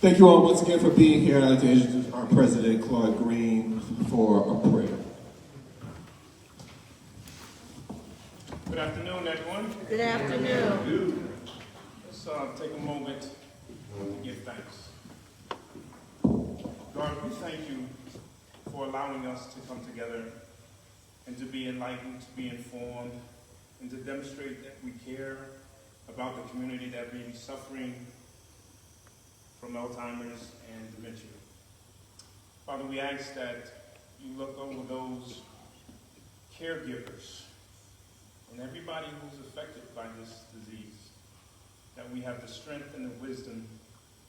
Thank you all once again for being here. I'd like to introduce our president, Claude Green, for a prayer. Good afternoon, everyone. Good afternoon. Let's take a moment to give thanks. God, we thank you for allowing us to come together and to be enlightened, to be informed, and to demonstrate that we care about the community that may be suffering from Alzheimer's and dementia. Father, we ask that you look over those caregivers and everybody who's affected by this disease, that we have the strength and the wisdom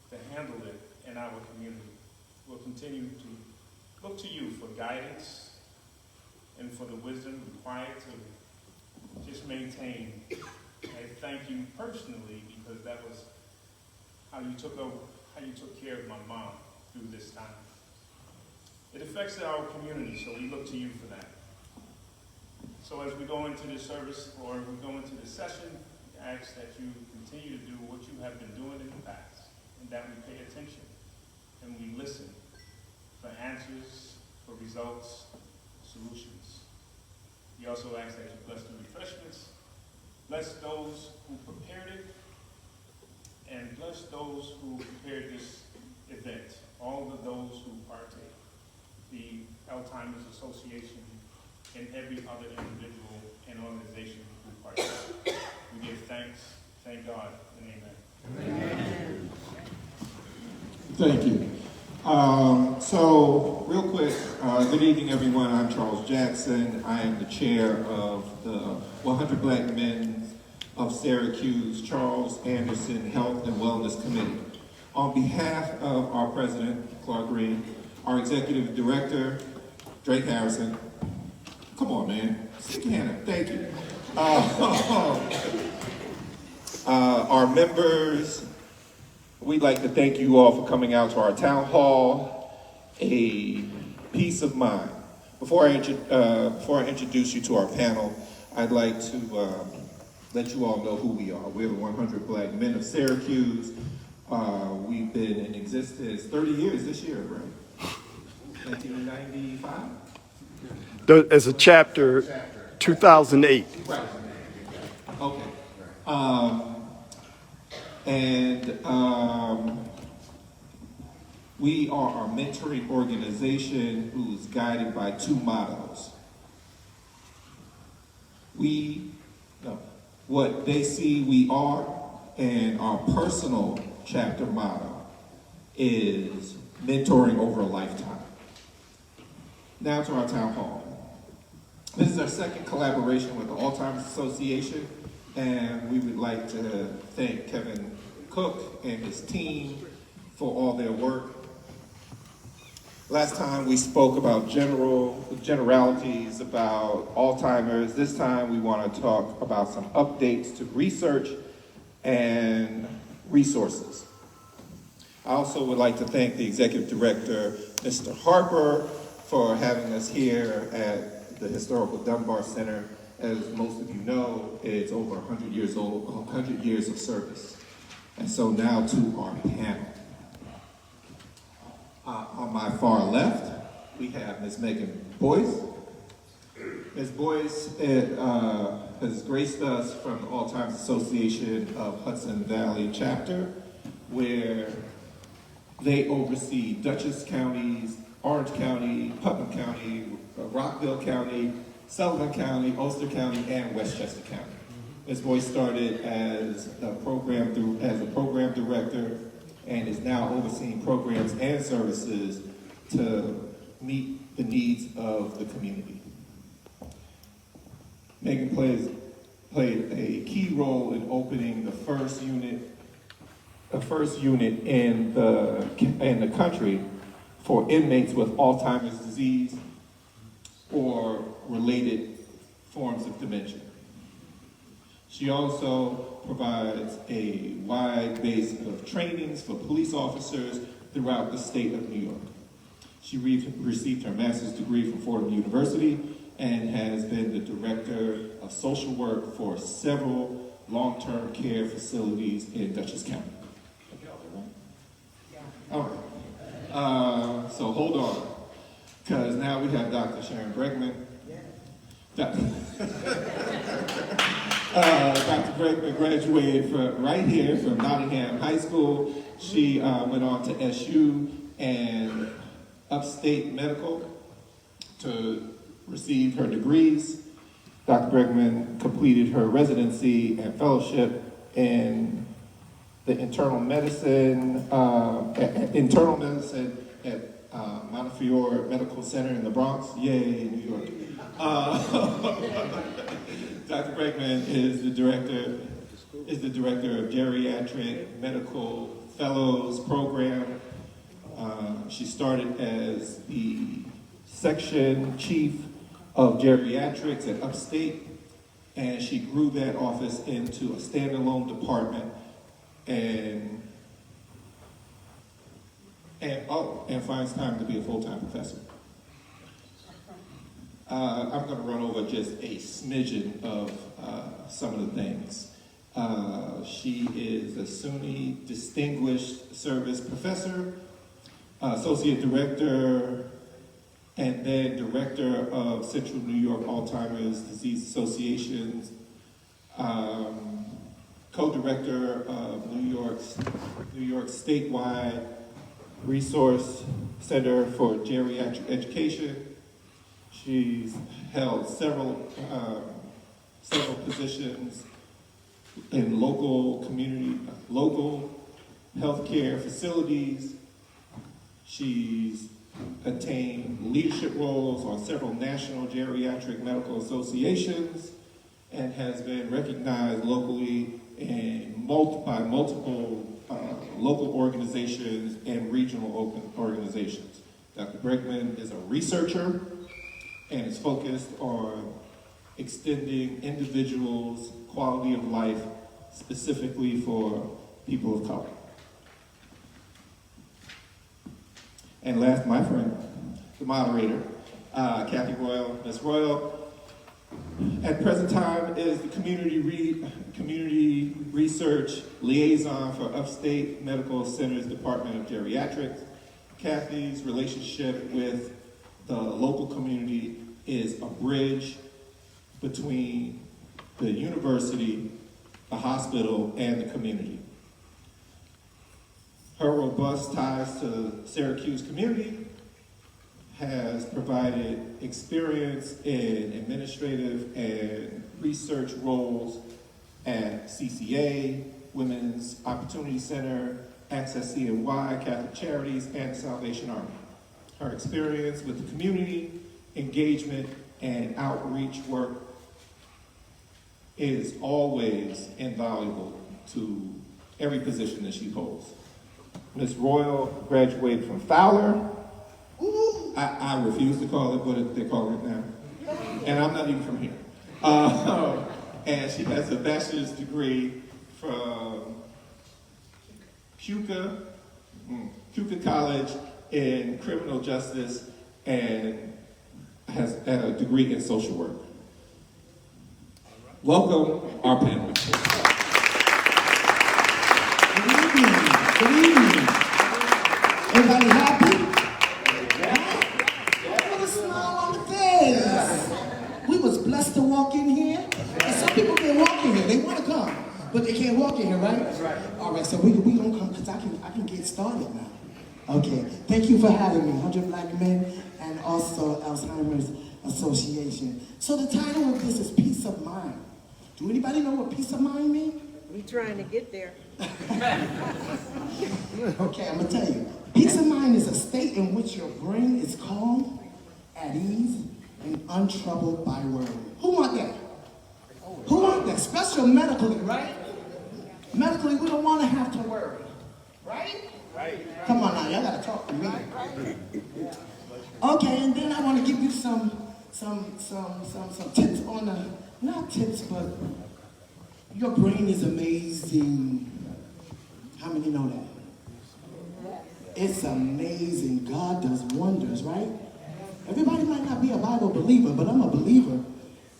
to handle it in our community. We'll continue to look to you for guidance and for the wisdom required to just maintain. I thank you personally because that was how you took care of my mom through this time. It affects our community, so we look to you for that. So as we go into this service, or we go into this session, we ask that you continue to do what you have been doing in the past, and that we pay attention, and we listen for answers, for results, solutions. We also ask that you bless the refreshments, bless those who prepared it, and bless those who prepared this event, all of those who partake, the Alzheimer's Association, and every other individual and organization who partake. We give thanks, thank God, and amen. Amen. Thank you. So, real quick, good evening, everyone. I'm Charles Jackson. I am the chair of the 100 Black Men of Syracuse Charles Anderson Health and Wellness Committee. On behalf of our president, Clark Green, our executive director, Drake Harrison, come on, man, stick your hand up, thank you. Our members, we'd like to thank you all for coming out to our town hall, a peace of mind. Before I introduce you to our panel, I'd like to let you all know who we are. We're the 100 Black Men of Syracuse. We've been in existence 30 years this year, right? 1995? As a chapter, 2008. Right. Okay. We are a mentoring organization who's guided by two mottos. What they see we are, and our personal chapter motto is mentoring over a lifetime. Now to our town hall. This is our second collaboration with the Alzheimer's Association, and we would like to thank Kevin Cook and his team for all their work. Last time we spoke about generalities about Alzheimer's. This time we want to talk about some updates to research and resources. I also would like to thank the executive director, Mr. Harper, for having us here at the historical Dunbar Center. As most of you know, it's over 100 years old, 100 years of service. And so now to our panel. On my far left, we have Ms. Meg Boyce. Ms. Boyce has graced us from the Alzheimer's Association of Hudson Valley chapter, where they oversee Dutchess counties, Orange County, Putnam County, Rockville County, Sullivan County, Ulster County, and Westchester County. Ms. Boyce started as a program director and is now overseeing programs and services to meet the needs of the community. Megan played a key role in opening the first unit in the country for inmates with Alzheimer's disease or related forms of dementia. She also provides a wide base of trainings for police officers throughout the state of New York. She received her master's degree from Fordham University and has been the director of social work for several long-term care facilities in Dutchess County. So hold on, because now we have Dr. Sharon Brangman. Dr. Brangman graduated right here from Nottingham High School. She went on to SU and Upstate Medical to receive her degrees. Dr. Brangman completed her residency and fellowship in the internal medicine at Montefiore Medical Center in the Bronx. Yay, New York. Dr. Brangman is the director of Geriatric Medical Fellows Program. She started as the section chief of geriatrics at Upstate, and she grew that office into a standalone department and finds time to be a full-time professor. I'm going to run over just a smidgen of some of the things. She is a SUNY Distinguished Service Professor, Associate Director, and then Director of Central New York Alzheimer's Disease Association's, Co-Director of New York's statewide Resource Center for Geriatric Education. She's held several positions in local healthcare facilities. She's attained leadership roles on several national geriatric medical associations and has been recognized locally by multiple local organizations and regional organizations. Dr. Brangman is a researcher and is focused on extending individuals' quality of life, specifically for people of color. And last, my friend, the moderator, Kathy Royal. Ms. Royal, at present time, is the community research liaison for Upstate Medical Center's Department of Geriatrics. Kathy's relationship with the local community is a bridge between the university, the hospital, and the community. Her robust ties to the Syracuse community has provided experience in administrative and research roles at CCA, Women's Opportunity Center, Access CNY, Catholic Charities, and Salvation Army. Her experience with the community, engagement, and outreach work is always invaluable to every position that she holds. Ms. Royal graduated from Fowler. I refuse to call it what they call it now. And I'm not even from here. And she has a bachelor's degree from Keuka College in criminal justice and has a degree in social work. Welcome, our panel. Good evening. Everybody happy? Put a smile on the face. We was blessed to walk in here. And some people can't walk in here. They want to come, but they can't walk in here, right? That's right. All right, so we gonna come because I can get started now. Okay, thank you for having me, 100 Black Men and also Alzheimer's Association. So the title of this is Peace of Mind. Do anybody know what peace of mind means? We trying to get there. Okay, I'm gonna tell you. Peace of mind is a state in which your brain is calm, at ease, and untroubled by worry. Who want that? Who want that? Especially medically, right? Medically, we don't want to have to worry, right? Right. Come on now, y'all gotta talk to me. Okay, and then I want to give you some tips on not tips, but your brain is amazing. How many know that? It's amazing. God does wonders, right? Everybody might not be a Bible believer, but I'm a believer.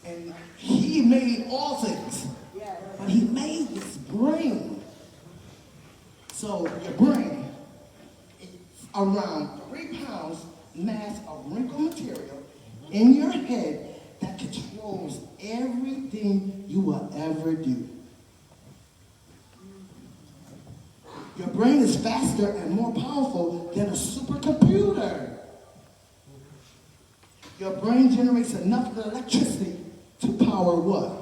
And He made all things. But He made this brain. So your brain is around 3 pounds. pounds mass of wrinkled material in your head that controls everything you will ever do. Your brain is faster and more powerful than a supercomputer. Your brain generates enough electricity to power what?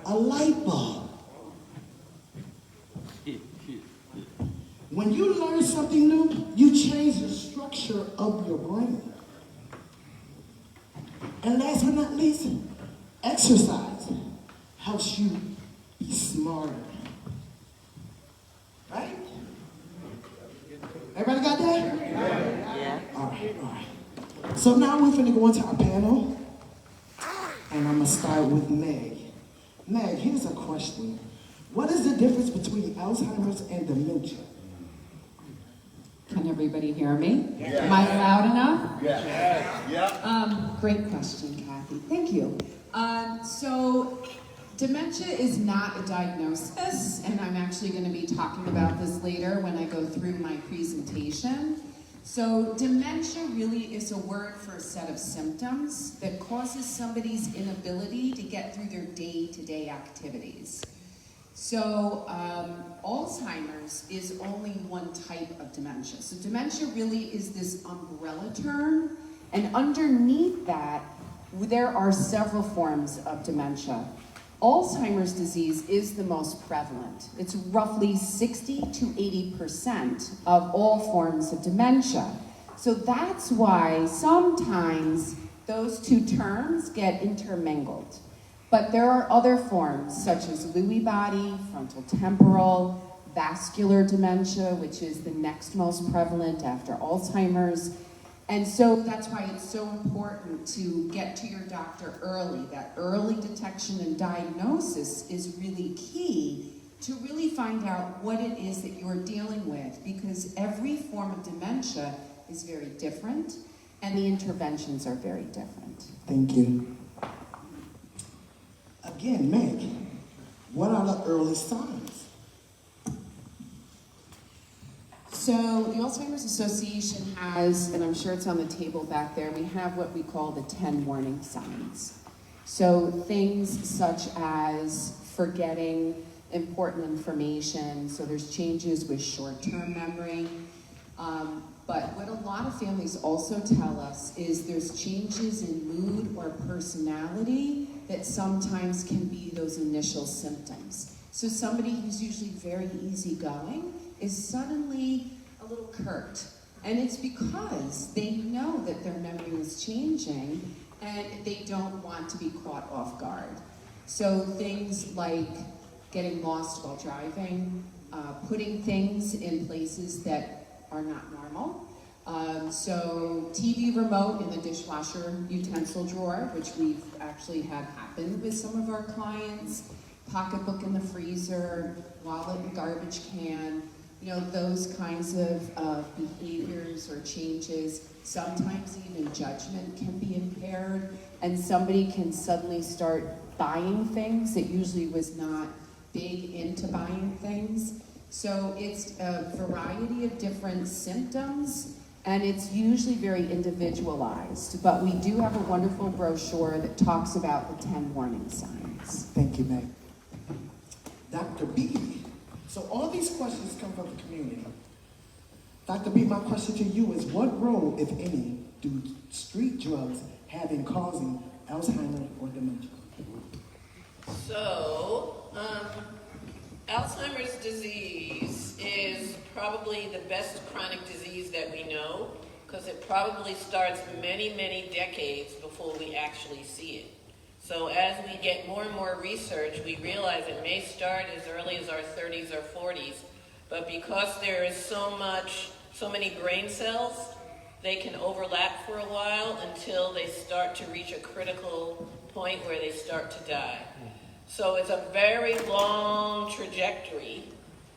A light bulb. When you learn something new, you change the structure of your brain. And last but not least, exercise helps you be smarter. Right? Everybody got that? Yeah. All right. So now we're finna go into our panel. And I'm gonna start with Meg. Meg, here's a question. What is the difference between Alzheimer's and dementia? Can everybody hear me? Yeah. Am I loud enough? Yeah. Great question, Kathy. Thank you. So dementia is not a diagnosis, and I'm actually going to be talking about this later when I go through my presentation. So dementia really is a word for a set of symptoms that causes somebody's inability to get through their day-to-day activities. So Alzheimer's is only one type of dementia. So dementia really is this umbrella term, and underneath that, there are several forms of dementia. Alzheimer's disease is the most prevalent. It's roughly 60 to 80% of all forms of dementia. So that's why sometimes those two terms get intermingled. But there are other forms, such as Lewy body, frontal temporal, vascular dementia, which is the next most prevalent after Alzheimer's. And so that's why it's so important to get to your doctor early. That early detection and diagnosis is really key to really find out what it is that you're dealing with, because every form of dementia is very different, and the interventions are very different. Thank you. Again, Meg, what are the early signs? So the Alzheimer's Association has, and I'm sure it's on the table back there, we have what we call the 10 warning signs. So things such as forgetting important information, so there's changes with short-term memory. But what a lot of families also tell us is there's changes in mood or personality that sometimes can be those initial symptoms. So somebody who's usually very easygoing is suddenly a little curt. And it's because they know that their memory is changing and they don't want to be caught off guard. So things like getting lost while driving, putting things in places that are not normal. So TV remote in the dishwasher utensil drawer, which we've actually had happen with some of our clients, pocketbook in the freezer, wallet in the garbage can, you know, those kinds of behaviors or changes. Sometimes even judgment can be impaired, and somebody can suddenly start buying things that usually was not big into buying things. So it's a variety of different symptoms, and it's usually very individualized. But we do have a wonderful brochure that talks about the 10 warning signs. Thank you, Meg. Dr. B. So all these questions come from the community. Dr. B, my question to you is, what role, if any, do street drugs have in causing Alzheimer's or dementia? So, Alzheimer's disease is probably the best chronic disease that we know, because it probably starts many, many decades before we actually see it. So as we get more and more research, we realize it may start as early as our 30s or 40s, but because there is so many brain cells, they can overlap for a while until they start to reach a critical point where they start to die. So it's a very long trajectory.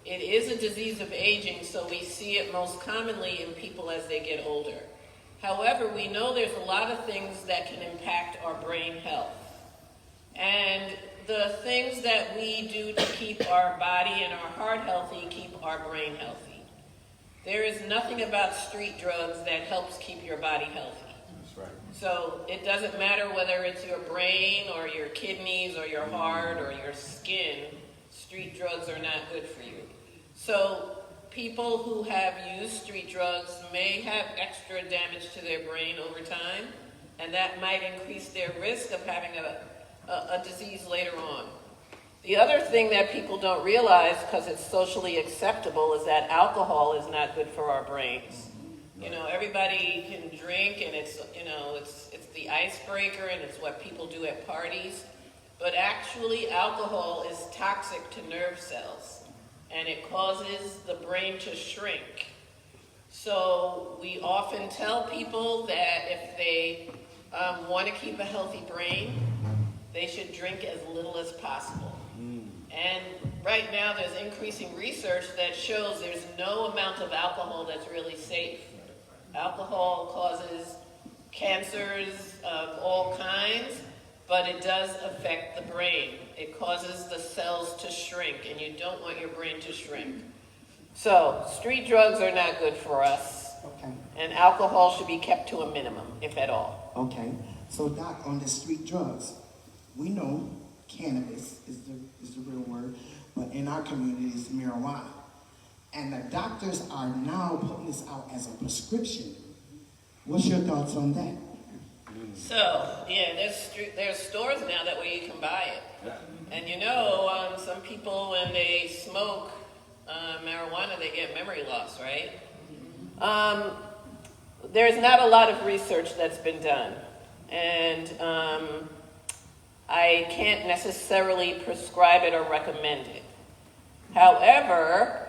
It is a disease of aging, so we see it most commonly in people as they get older. However, we know there's a lot of things that can impact our brain health. And the things that we do to keep our body and our heart healthy keep our brain healthy. there is nothing about street drugs that helps keep your body healthy. That's right. So it doesn't matter whether it's your brain or your kidneys or your heart or your skin, street drugs are not good for you. So people who have used street drugs may have extra damage to their brain over time, and that might increase their risk of having a disease later on. The other thing that people don't realize, because it's socially acceptable, is that alcohol is not good for our brains. You know, everybody can drink, and it's the icebreaker, and it's what people do at parties. But actually, alcohol is toxic to nerve cells, and it causes the brain to shrink. So we often tell people that if they want to keep a healthy brain, they should drink as little as possible. And right now there's increasing research that shows there's no amount of alcohol that's really safe. Alcohol causes cancers of all kinds, but it does affect the brain. It causes the cells to shrink, and you don't want your brain to shrink. So street drugs are not good for us. Okay. And alcohol should be kept to a minimum, if at all. Okay. So, Doc, on the street drugs, we know cannabis is the real word, but in our community it's marijuana. And the doctors are now putting this out as a prescription. What's your thoughts on that? So, yeah, there's stores now that way you can buy it. And you know, some people, when they smoke marijuana, they get memory loss, right? There's not a lot of research that's been done. And I can't necessarily prescribe it or recommend it. However,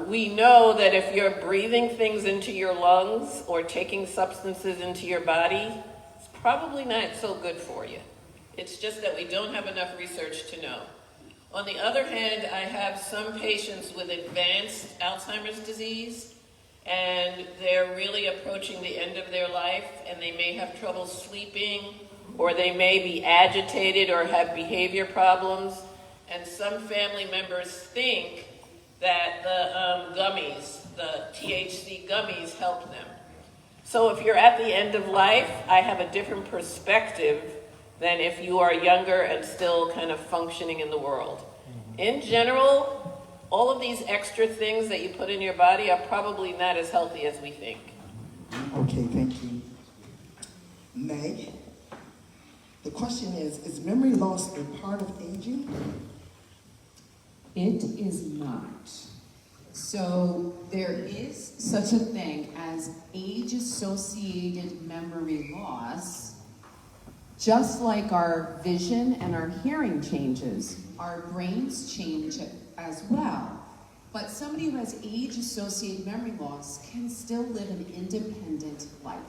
we know that if you're breathing things into your lungs or taking substances into your body, it's probably not so good for you. It's just that we don't have enough research to know. On the other hand, I have some patients with advanced Alzheimer's disease, and they're really approaching the end of their life, and they may have trouble sleeping, or they may be agitated or have behavior problems. And some family members think that the gummies, the THC gummies, help them. So if you're at the end of life, I have a different perspective than if you are younger and still kind of functioning in the world. In general, all of these extra things that you put in your body are probably not as healthy as we think. Okay, thank you. Meg, the question is memory loss a part of aging? It is not. So there is such a thing as age-associated memory loss. Just like our vision and our hearing changes, our brains change as well. But somebody who has age-associated memory loss can still live an independent life.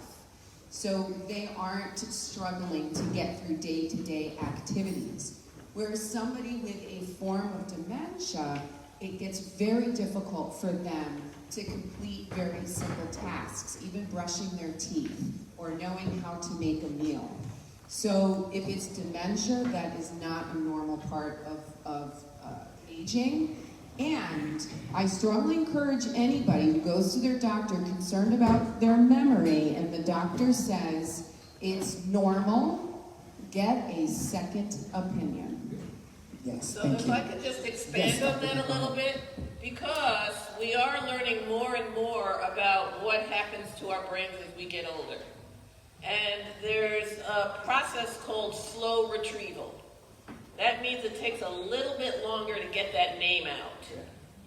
So they aren't struggling to get through day-to-day activities. Whereas somebody with a form of dementia, it gets very difficult for them to complete very simple tasks, even brushing their teeth or knowing how to make a meal. So if it's dementia, that is not a normal part of aging. And I strongly encourage anybody who goes to their doctor concerned about their memory and the doctor says it's normal, get a second opinion. Yes, So thank if you. I could just expand on that a little bit, because we are learning more and more about what happens to our brains as we get older. And there's a process called slow retrieval. That means it takes a little bit longer to get that name out.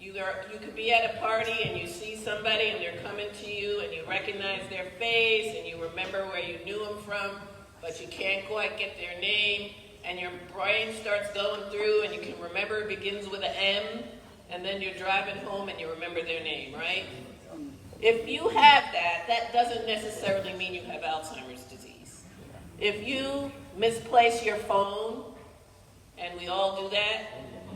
You could be at a party and you see somebody and they're coming to you and you recognize their face and you remember where you knew them from, but you can't quite get their name. And your brain starts going through and you can remember it begins with an M, and then you're driving home and you remember their name, right? If you have that, that doesn't necessarily mean you have Alzheimer's disease. If you misplace your phone, and we all do that,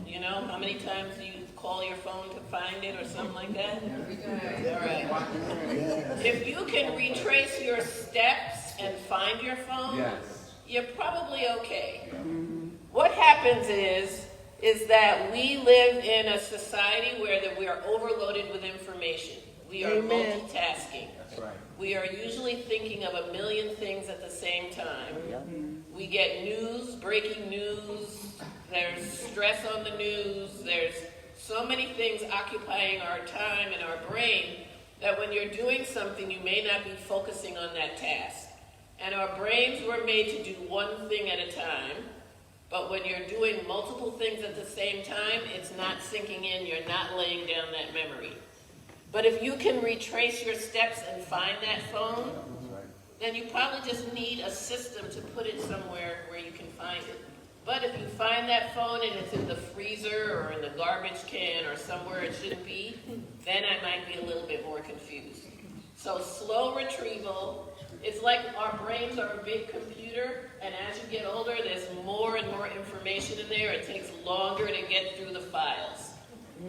you know, how many times do you call your phone to find it or something like that? All right. If you can retrace your steps and find your phone, you're probably okay. What happens is that we live in a society where we are overloaded with information. We are multitasking. That's right. We are usually thinking of a million things at the same time. We get news, breaking news, there's stress on the news, there's so many things occupying our time and our brain that when you're doing something, you may not be focusing on that task. And our brains were made to do one thing at a time, but when you're doing multiple things at the same time, it's not sinking in, you're not laying down that memory. But if you can retrace your steps and find that phone, then you probably just need a system to put it somewhere where you can find it. But if you find that phone and it's in the freezer or in the garbage can or somewhere it shouldn't be, then I might be a little bit more confused. So slow retrieval, it's like our brains are a big computer, and as you get older, there's more and more information in there. It takes longer to get through the files.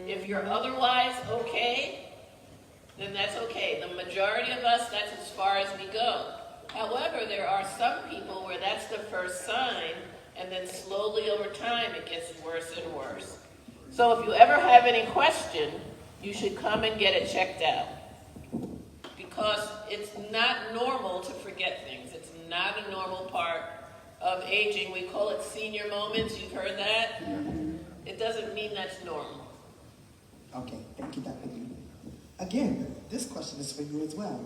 If you're otherwise okay, then that's okay. The majority of us, that's as far as we go. However, there are some people where that's the first sign, and then slowly over time it gets worse and worse. So if you ever have any question, you should come and get it checked out. Because it's not normal to forget things. It's not a normal part of aging. We call it senior moments. You've heard that? It doesn't mean that's normal. Okay, thank you, Dr. E. Again, this question is for you as well.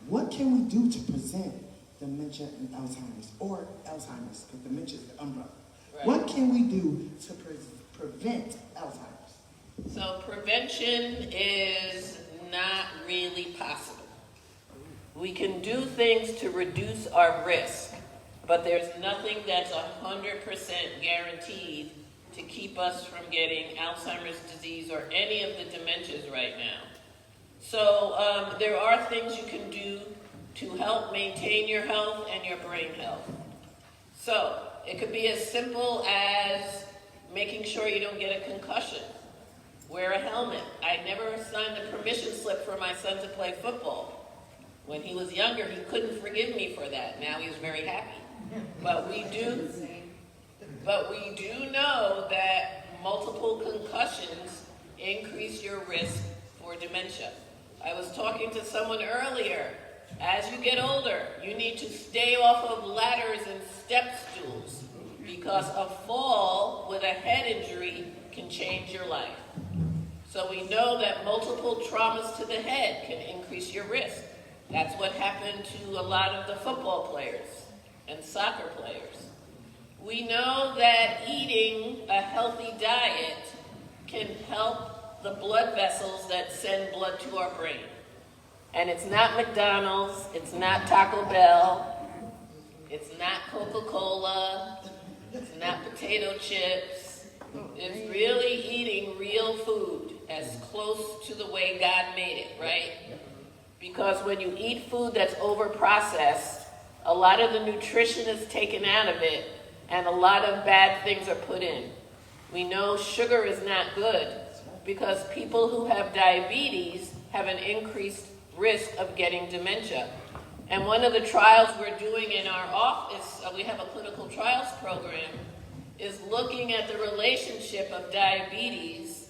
What can we do to prevent dementia and Alzheimer's, or Alzheimer's, because dementia is the umbrella? Right. What can we do to prevent Alzheimer's? So prevention is not really possible. We can do things to reduce our risk, but there's nothing that's 100% guaranteed to keep us from getting Alzheimer's disease or any of the dementias right now. So there are things you can do to help maintain your health and your brain health. So it could be as simple as making sure you don't get a concussion. Wear a helmet. I never signed a permission slip for my son to play football. When he was younger, he couldn't forgive me for that. Now he's very happy. But we do know that multiple concussions increase your risk for dementia. I was talking to someone earlier. As you get older, you need to stay off of ladders and step stools because a fall with a head injury can change your life. So we know that multiple traumas to the head can increase your risk. That's what happened to a lot of the football players and soccer players. We know that eating a healthy diet can help the blood vessels that send blood to our brain. And it's not McDonald's, it's not Taco Bell, it's not Coca-Cola, it's not potato chips. It's really eating real food as close to the way God made it, right? Because when you eat food that's over-processed, a lot of the nutrition is taken out of it, and a lot of bad things are put in. We know sugar is not good because people who have diabetes have an increased risk of getting dementia. And one of the trials we're doing in our office, we have a clinical trials program, is looking at the relationship of diabetes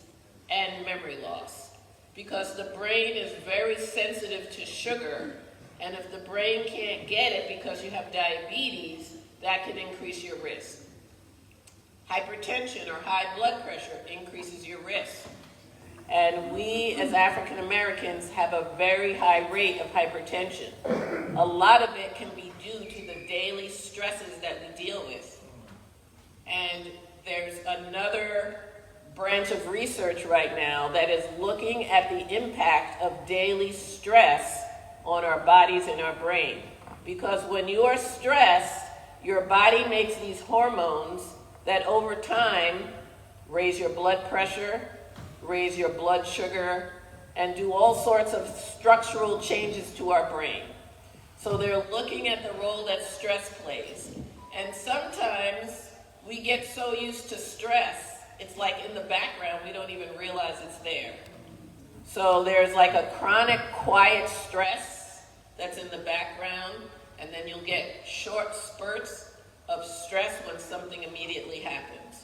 and memory loss. Because the brain is very sensitive to sugar, and if the brain can't get it because you have diabetes, that can increase your risk. Hypertension or high blood pressure increases your risk. And we, as African Americans, have a very high rate of hypertension. A lot of it can be due to the daily stresses that we deal with. And there's another branch of research right now that is looking at the impact of daily stress on our bodies and our brain. Because when you are stressed, your body makes these hormones that over time raise your blood pressure, raise your blood sugar, and do all sorts of structural changes to our brain. So they're looking at the role that stress plays. And sometimes we get so used to stress, it's like in the background, we don't even realize it's there. So there's like a chronic quiet stress that's in the background, and then you'll get short spurts of stress when something immediately happens.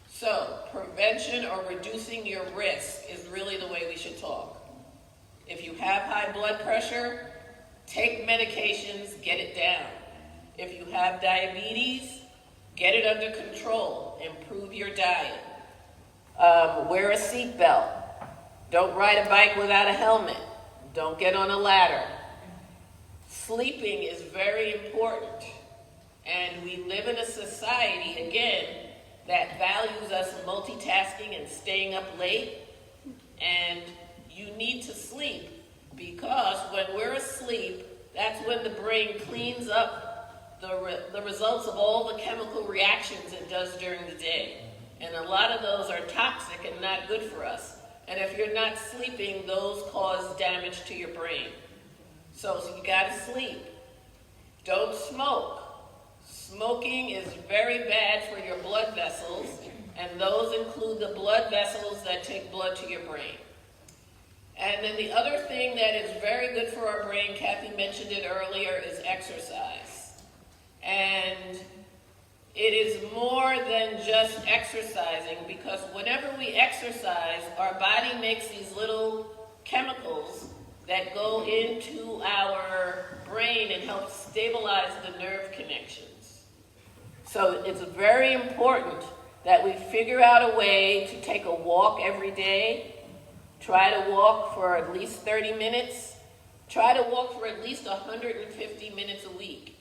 So prevention or reducing your risk is really the way we should talk. If you have high blood pressure, take medications, get it down. If you have diabetes, get it under control, improve your diet. Wear a seatbelt. Don't ride a bike without a helmet. Don't get on a ladder. Sleeping is very important. And we live in a society, again, that values us multitasking and staying up late. And you need to sleep, because when we're asleep, that's when the brain cleans up the results of all the chemical reactions it does during the day. And a lot of those are toxic and not good for us. And if you're not sleeping, those cause damage to your brain. So you gotta sleep. Don't smoke. Smoking is very bad for your blood vessels, and those include the blood vessels that take blood to your brain. And then the other thing that is very good for our brain, Kathy mentioned it earlier, is exercise. And it is more than just exercising, because whenever we exercise, our body makes these little chemicals that go into our brain and help stabilize the nerve connections. So it's very important that we figure out a way to take a walk every day. Try to walk for at least 30 minutes. Try to walk for at least 150 minutes a week.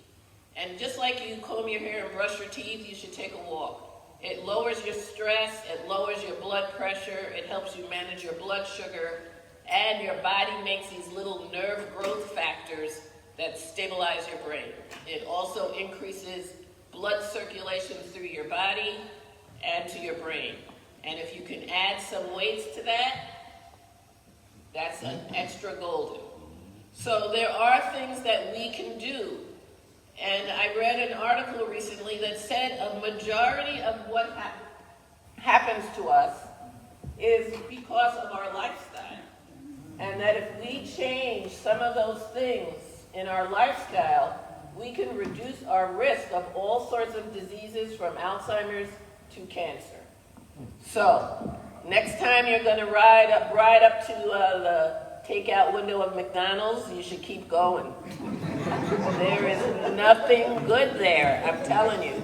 And just like you comb your hair and brush your teeth, you should take a walk. It lowers your stress, it lowers your blood pressure, it helps you manage your blood sugar, and your body makes these little nerve growth factors that stabilize your brain. It also increases blood circulation through your body and to your brain. And if you can add some weights to that, that's an extra golden. So there are things that we can do. And I read an article recently that said a majority of what happens to us is because of our lifestyle. And that if we change some of those things in our lifestyle, we can reduce our risk of all sorts of diseases, from Alzheimer's to cancer. So, next time you're going to ride up to the takeout window of McDonald's, you should keep going. There is nothing good there, I'm telling you.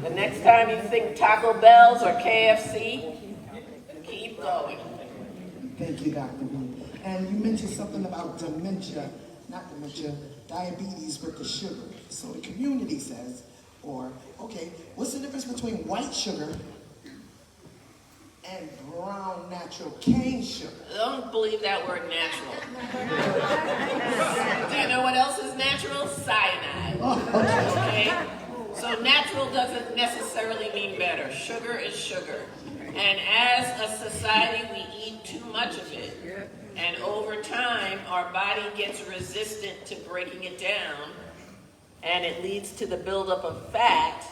The next time you think Taco Bell's or KFC, keep going. Thank you, Dr. B. And you mentioned something about diabetes with the sugar. So the community says, okay, what's the difference between white sugar and brown natural cane sugar? Don't believe that word natural. Do you know what else is natural? Cyanide. Okay? So natural doesn't necessarily mean better. Sugar is sugar. And as a society, we eat too much of it. And over time, our body gets resistant to breaking it down, and it leads to the buildup of fat,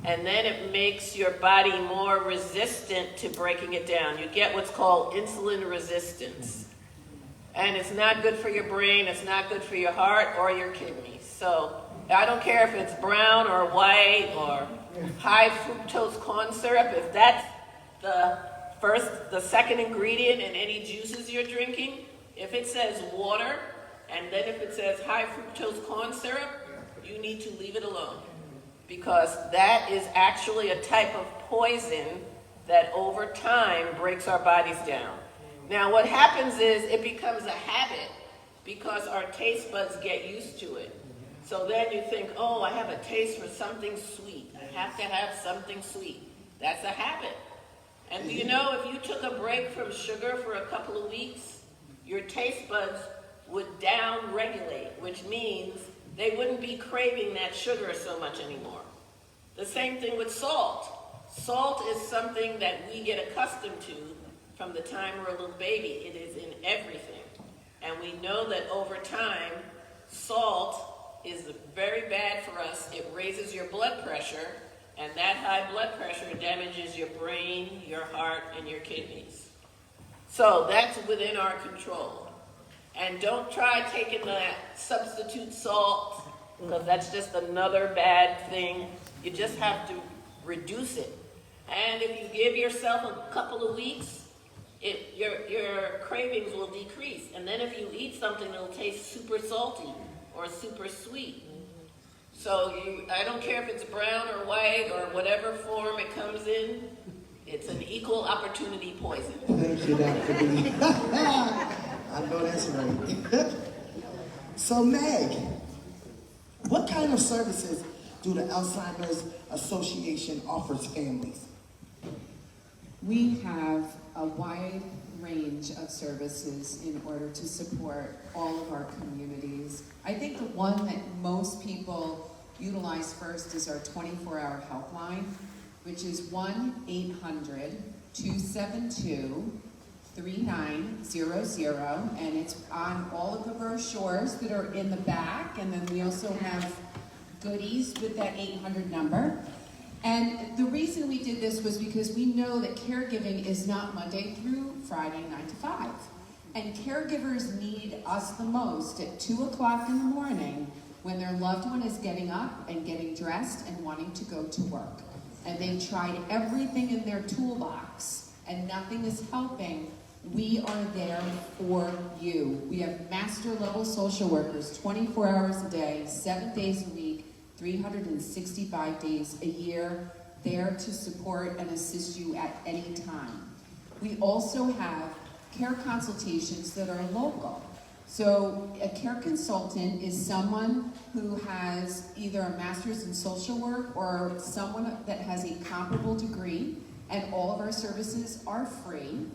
and then it makes your body more resistant to breaking it down. You get what's called insulin resistance. And it's not good for your brain, it's not good for your heart or your kidneys. So I don't care if it's brown or white or high fructose corn syrup, if that's the second ingredient in any juices you're drinking, if it says water, and then if it says high fructose corn syrup, you need to leave it alone. Because that is actually a type of poison that over time breaks our bodies down. Now what happens is it becomes a habit because our taste buds get used to it. So then you think, oh, I have a taste for something sweet. I have to have something sweet. That's a habit. And do you know, if you took a break from sugar for a couple of weeks, your taste buds would down-regulate, which means they wouldn't be craving that sugar so much anymore. The same thing with salt. Salt is something that we get accustomed to from the time we're a little baby. It is in everything. And we know that over time, salt is very bad for us. It raises your blood pressure, and that high blood pressure damages your brain, your heart, and your kidneys. So that's within our control. And don't try taking that substitute salt, because that's just another bad thing. You just have to reduce it. And if you give yourself a couple of weeks, your cravings will decrease. And then if you eat something, it'll taste super salty or super sweet. So I don't care if it's brown or white or whatever form it comes in, it's an equal opportunity poison. Thank you, Dr. B. I know that's right. So, Meg, what kind of services do the Alzheimer's Association offers families? We have a wide range of services in order to support all of our communities. I think the one that most people utilize first is our 24-hour helpline, which is 1-800-272-3900, and it's on all of the brochures that are in the back, and then we also have goodies with that 800 number. And the reason we did this was because we know that caregiving is not Monday through Friday, 9 to 5. And caregivers need us the most at 2 o'clock in the morning when their loved one is getting up and getting dressed and wanting to go to work. And they've tried everything in their toolbox and nothing is helping. We are there for you. We have master level social workers 24 hours a day, 7 days a week, 365 days a year, there to support and assist you at any time. We also have care consultations that are local. So a care consultant is someone who has either a master's in social work or someone that has a comparable degree, and all of our services are free,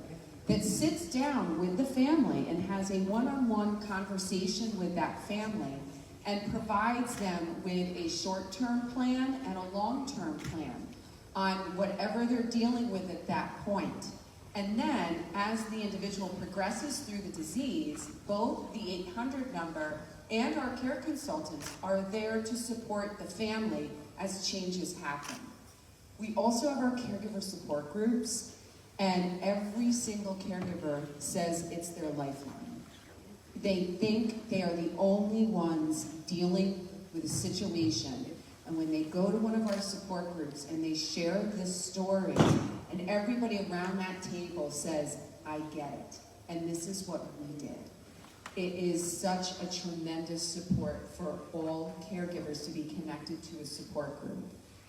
that sits down with the family and has a one-on-one conversation with that family and provides them with a short-term plan and a long-term plan on whatever they're dealing with at that point. And then, as the individual progresses through the disease, both the 800 number and our care consultants are there to support the family as changes happen. We also have our caregiver support groups, and every single caregiver says it's their lifeline. They think they are the only ones dealing with a situation. And when they go to one of our support groups and they share this story, and everybody around that table says, I get it, and this is what we did. It is such a tremendous support for all caregivers to be connected to a support group.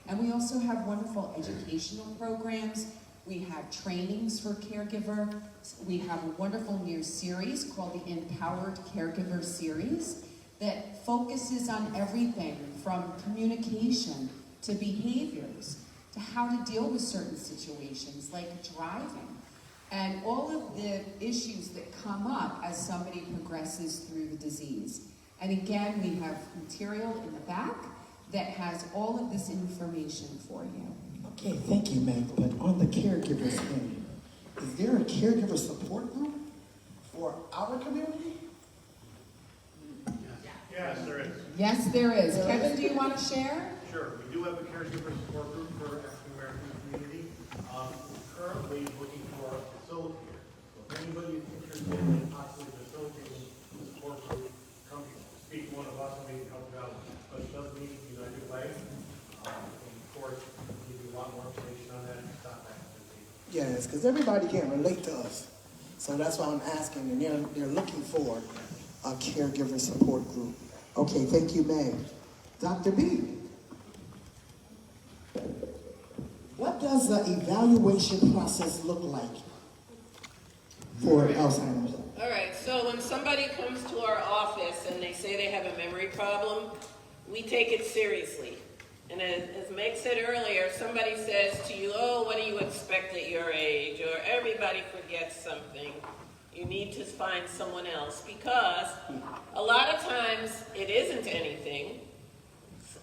And we also have wonderful educational programs. We have trainings for caregiver. We have a wonderful new series called the Empowered Caregiver Series that focuses on everything from communication to behaviors to how to deal with certain situations like driving and all of the issues that come up as somebody progresses through the disease. And again, we have material in the back that has all of this information for you. Okay, thank you, Meg. But on the caregivers end, is there a caregiver support group for our community? Yes, there is. Yes, there is. Kevin, do you want to share? Sure. We do have a caregiver support group for African American community. We're currently looking for a facilitator. So if anybody is interested in possibly facilitating the support group, come speak to one of us and we can help you out. But it does need to be right away. And of course, we'll give you a lot more information on that and stop that. Yes, because everybody can't relate to us. So that's why I'm asking, and they're looking for a caregiver support group. Okay, thank you, Meg. Dr. B, what does the evaluation process look like for Alzheimer's? All right, so when somebody comes to our office and they say they have a memory problem, we take it seriously. And as Meg said earlier, somebody says to you, oh, what do you expect at your age? Or everybody forgets something. You need to find someone else, because a lot of times it isn't anything,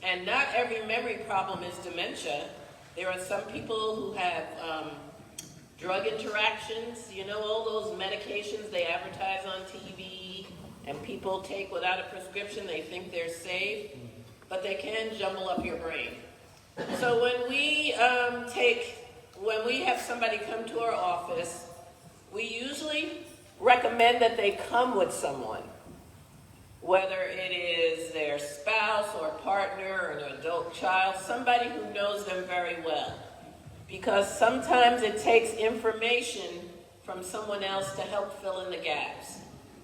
and not every memory problem is dementia. There are some people who have drug interactions, you know, all those medications they advertise on TV, and people take without a prescription. They think they're safe, but they can jumble up your brain. So when we have somebody come to our office, we usually recommend that they come with someone, whether it is their spouse or partner or an adult child, somebody who knows them very well. Because sometimes it takes information from someone else to help fill in the gaps.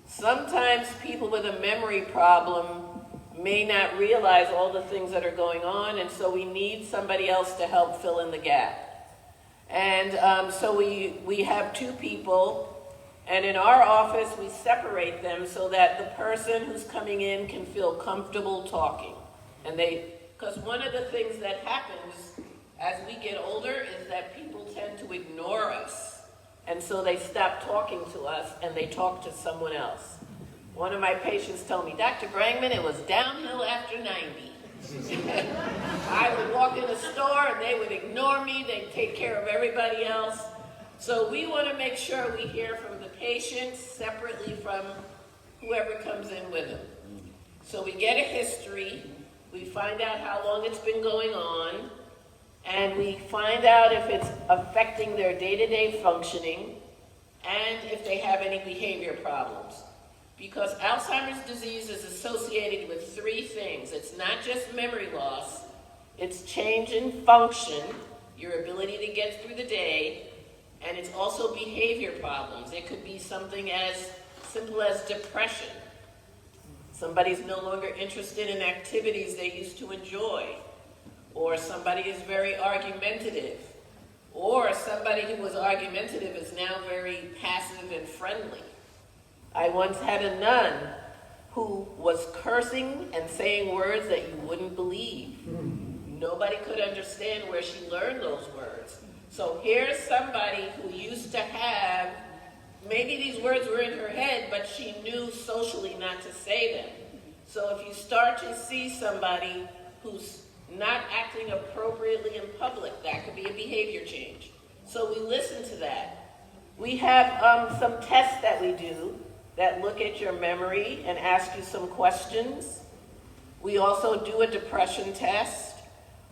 Sometimes people with a memory problem may not realize all the things that are going on, and so we need somebody else to help fill in the gap. And so we have two people, and in our office we separate them so that the person who's coming in can feel comfortable talking. And because one of the things that happens as we get older is that people tend to ignore us. And so they stop talking to us and they talk to someone else. One of my patients told me, Dr. Brangman, it was downhill after 90. I would walk in a store and they would ignore me, they'd take care of everybody else. So we want to make sure we hear from the patients separately from whoever comes in with them. So we get a history, we find out how long it's been going on, and we find out if it's affecting their day-to-day functioning and if they have any behavior problems. Because Alzheimer's disease is associated with three things. It's not just memory loss, it's change in function, your ability to get through the day, and it's also behavior problems. It could be something as simple as depression. Somebody's no longer interested in activities they used to enjoy, or somebody is very argumentative, or somebody who was argumentative is now very passive and friendly. I once had a nun who was cursing and saying words that you wouldn't believe. Nobody could understand where she learned those words. So here's somebody who used to have, maybe these words were in her head, but she knew socially not to say them. So if you start to see somebody who's not acting appropriately in public, that could be a behavior change. So we listen to that. We have some tests that we do that look at your memory and ask you some questions. We also do a depression test.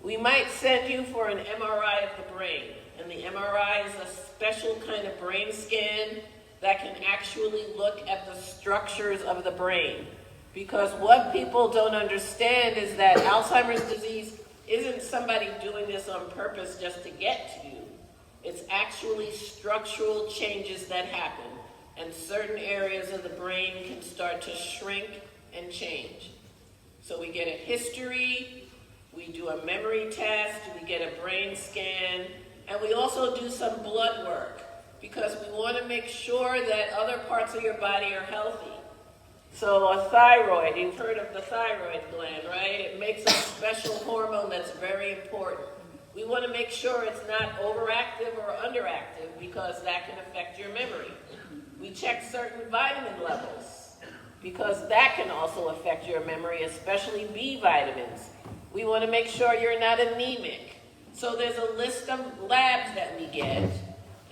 We might send you for an MRI of the brain. And the MRI is a special kind of brain scan that can actually look at the structures of the brain. Because what people don't understand is that Alzheimer's disease isn't somebody doing this on purpose just to get to you. It's actually structural changes that happen. And certain areas of the brain can start to shrink and change. So we get a history, we do a memory test, we get a brain scan, and we also do some blood work because we want to make sure that other parts of your body are healthy. So a thyroid, you've heard of the thyroid gland, right? It makes a special hormone that's very important. We want to make sure it's not overactive or underactive because that can affect your memory. We check certain vitamin levels because that can also affect your memory, especially B vitamins. We want to make sure you're not anemic. So there's a list of labs that we get,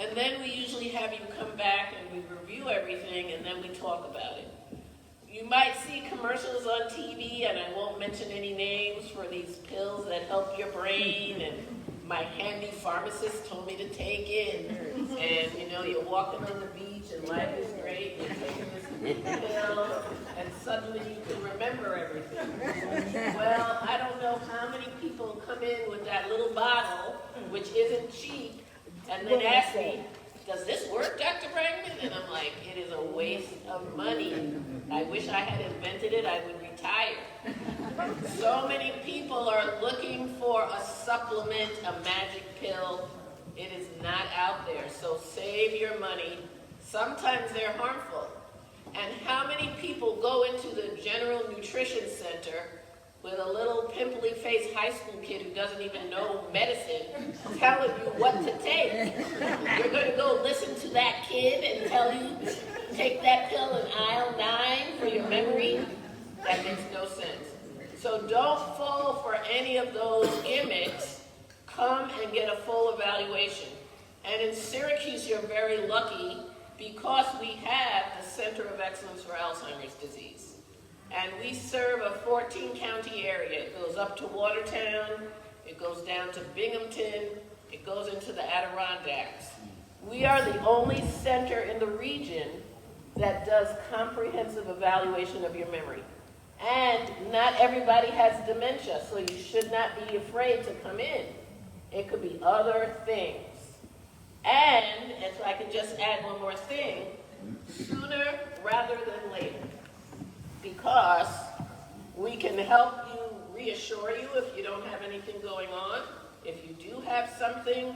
and then we usually have you come back and we review everything, and then we talk about it. You might see commercials on TV, and I won't mention any names, for these pills that help your brain, and my handy pharmacist told me to take it, and you know, you're walking on the beach and life is great, and you're taking this pill, and suddenly you can remember everything. Well, I don't know how many people come in with that little bottle, which isn't cheap, and then ask me, does this work, Dr. Brangman? And I'm like, it is a waste of money. I wish I had invented it, I would retire. So many people are looking for a supplement, a magic pill. It is not out there, so save your money. Sometimes they're harmful. And how many people go into the general nutrition center with a little pimply-faced high school kid who doesn't even know medicine telling you what to take? You're going to go listen to that kid and tell you, take that pill in aisle 9 for your memory? That makes no sense. So don't fall for any of those gimmicks. Come and get a full evaluation. And in Syracuse, you're very lucky because we have the Center of Excellence for Alzheimer's disease. And we serve a 14-county area. It goes up to Watertown, it goes down to Binghamton, it goes into the Adirondacks. We are the only center in the region that does comprehensive evaluation of your memory. And not everybody has dementia, so you should not be afraid to come in. It could be other things. And if I can just add one more thing, sooner rather than later, because we can help you, reassure you if you don't have anything going on. If you do have something,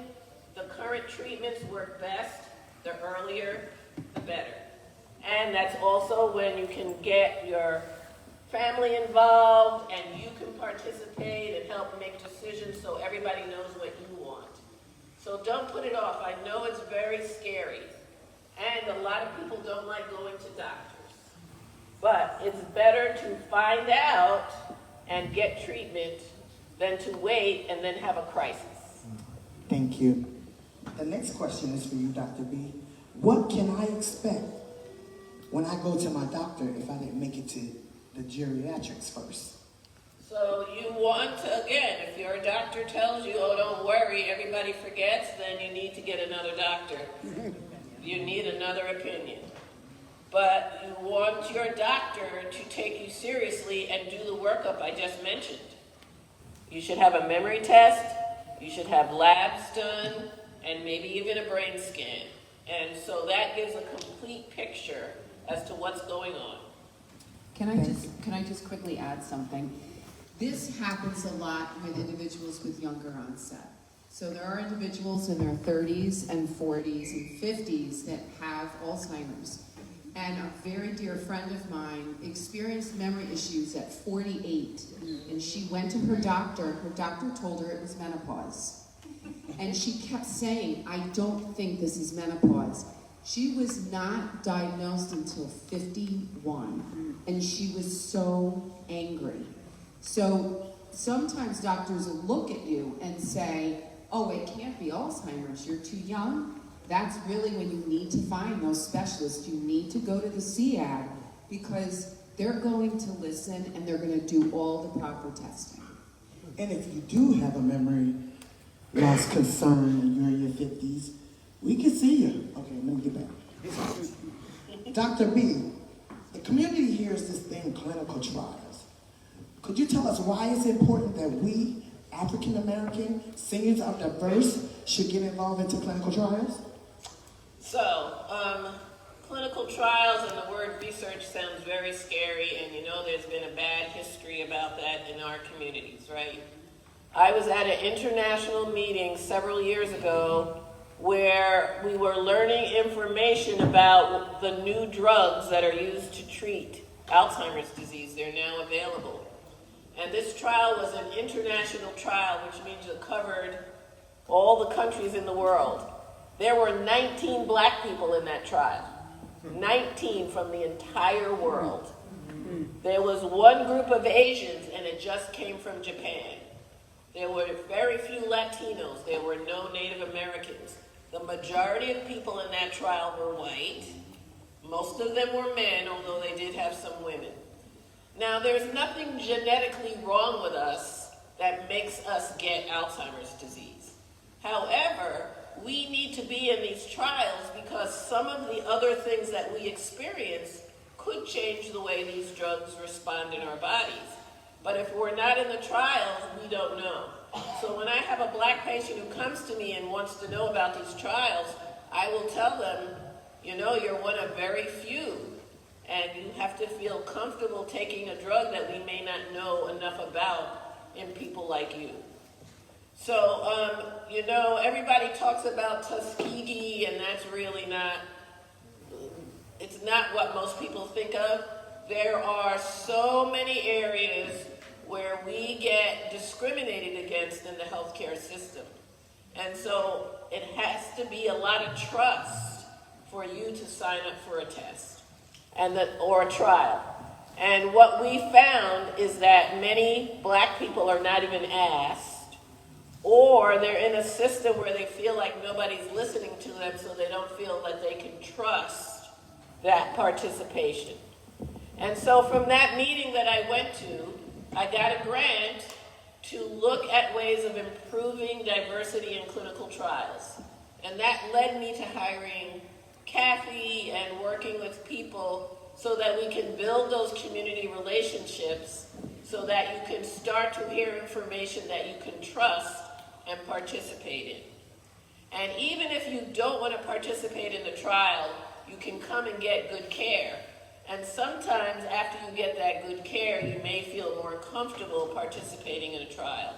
the current treatments work best. The earlier, the better. And that's also when you can get your family involved and you can participate and help make decisions so everybody knows what you want. So don't put it off. I know it's very scary. And a lot of people don't like going to doctors. But it's better to find out and get treatment than to wait and then have a crisis. Thank you. The next question is for you, Dr. B. What can I expect when I go to my doctor if I didn't make it to the geriatrics first? So you want to, again, if your doctor tells you, oh, don't worry, everybody forgets, then you need to get another doctor. You need another opinion. But you want your doctor to take you seriously and do the workup I just mentioned. You should have a memory test, you should have labs done, and maybe even a brain scan. And so that gives a complete picture as to what's going on. Can I just quickly add something? This happens a lot with individuals with younger onset. So there are individuals in their 30s and 40s and 50s that have Alzheimer's. And a very dear friend of mine experienced memory issues at 48. And she went to her doctor told her it was menopause. And she kept saying, I don't think this is menopause. She was not diagnosed until 51. And she was so angry. So sometimes doctors will look at you and say, oh, it can't be Alzheimer's, you're too young. That's really when you need to find those specialists. You need to go to the CAD because they're going to listen and they're going to do all the proper testing. And if you do have a memory loss concern and you're in your 50s, we can see you. Okay, let me get back. Dr. B, the community hears this thing, clinical trials. Could you tell us why it's important that we, African American, seniors are diverse, should get involved into clinical trials? So, clinical trials and the word research sounds very scary, and you know there's been a bad history about that in our communities, right? I was at an international meeting several years ago where we were learning information about the new drugs that are used to treat Alzheimer's disease. They're now available. And this trial was an international trial, which means it covered all the countries in the world. There were 19 black people in that trial. 19 from the entire world. There was one group of Asians, and it just came from Japan. There were very few Latinos. There were no Native Americans. The majority of people in that trial were white. Most of them were men, although they did have some women. Now, there's nothing genetically wrong with us that makes us get Alzheimer's disease. However, we need to be in these trials because some of the other things that we experience could change the way these drugs respond in our bodies. But if we're not in the trials, we don't know. So when I have a black patient who comes to me and wants to know about these trials, I will tell them, you know, you're one of very few, and you have to feel comfortable taking a drug that we may not know enough about in people like you. So, you know, everybody talks about Tuskegee, and that's really not, it's not what most people think of. There are so many areas where we get discriminated against in the healthcare system. And so it has to be a lot of trust for you to sign up for a test or a trial. And what we found is that many black people are not even asked, or they're in a system where they feel like nobody's listening to them, so they don't feel that they can trust that participation. And so from that meeting that I went to, I got a grant to look at ways of improving diversity in clinical trials. And that led me to hiring Kathy and working with people so that we can build those community relationships so that you can start to hear information that you can trust and participate in. And even if you don't want to participate in the trial, you can come and get good care. And sometimes after you get that good care, you may feel more comfortable participating in a trial.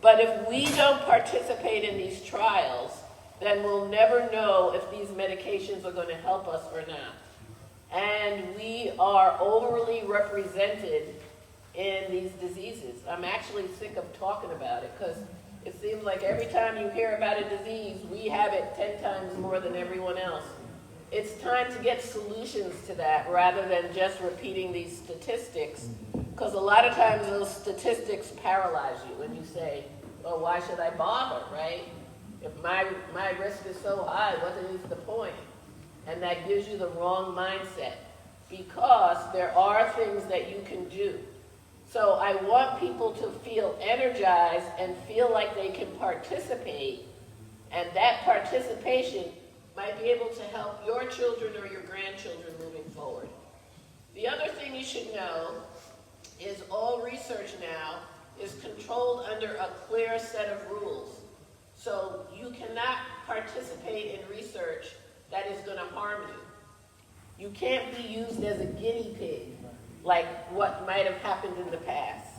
But if we don't participate in these trials, then we'll never know if these medications are going to help us or not. And we are overly represented in these diseases. I'm actually sick of talking about it because it seems like every time you hear about a disease, we have it 10 times more than everyone else. It's time to get solutions to that rather than just repeating these statistics, because a lot of times those statistics paralyze you when you say, well, why should I bother, right? If my risk is so high, what is the point? And that gives you the wrong mindset, because there are things that you can do. So I want people to feel energized and feel like they can participate, and that participation might be able to help your children or your grandchildren moving forward. The other thing you should know is all research now is controlled under a clear set of rules. So you cannot participate in research that is going to harm you. You can't be used as a guinea pig like what might have happened in the past.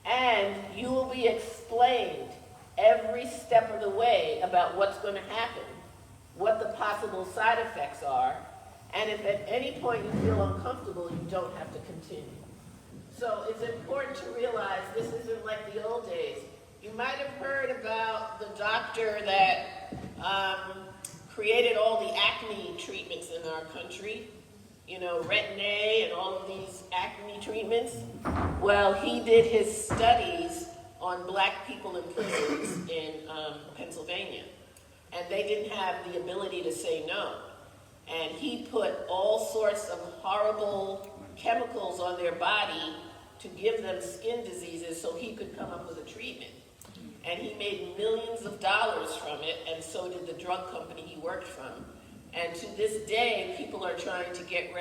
And you will be explained every step of the way about what's going to happen, what the possible side effects are, and if at any point you feel uncomfortable, you don't have to continue. So it's important to realize this isn't like the old days. You might have heard about the doctor that created all the acne treatments in our country, you know, Retin-A and all of these acne treatments. Well, he did his studies on black people in prisons in Pennsylvania, and they didn't have the ability to say no. And he put all sorts of horrible chemicals on their body to give them skin diseases so he could come up with a treatment. And he made millions of dollars from it, and so did the drug company he worked from. And to this day, people are trying to get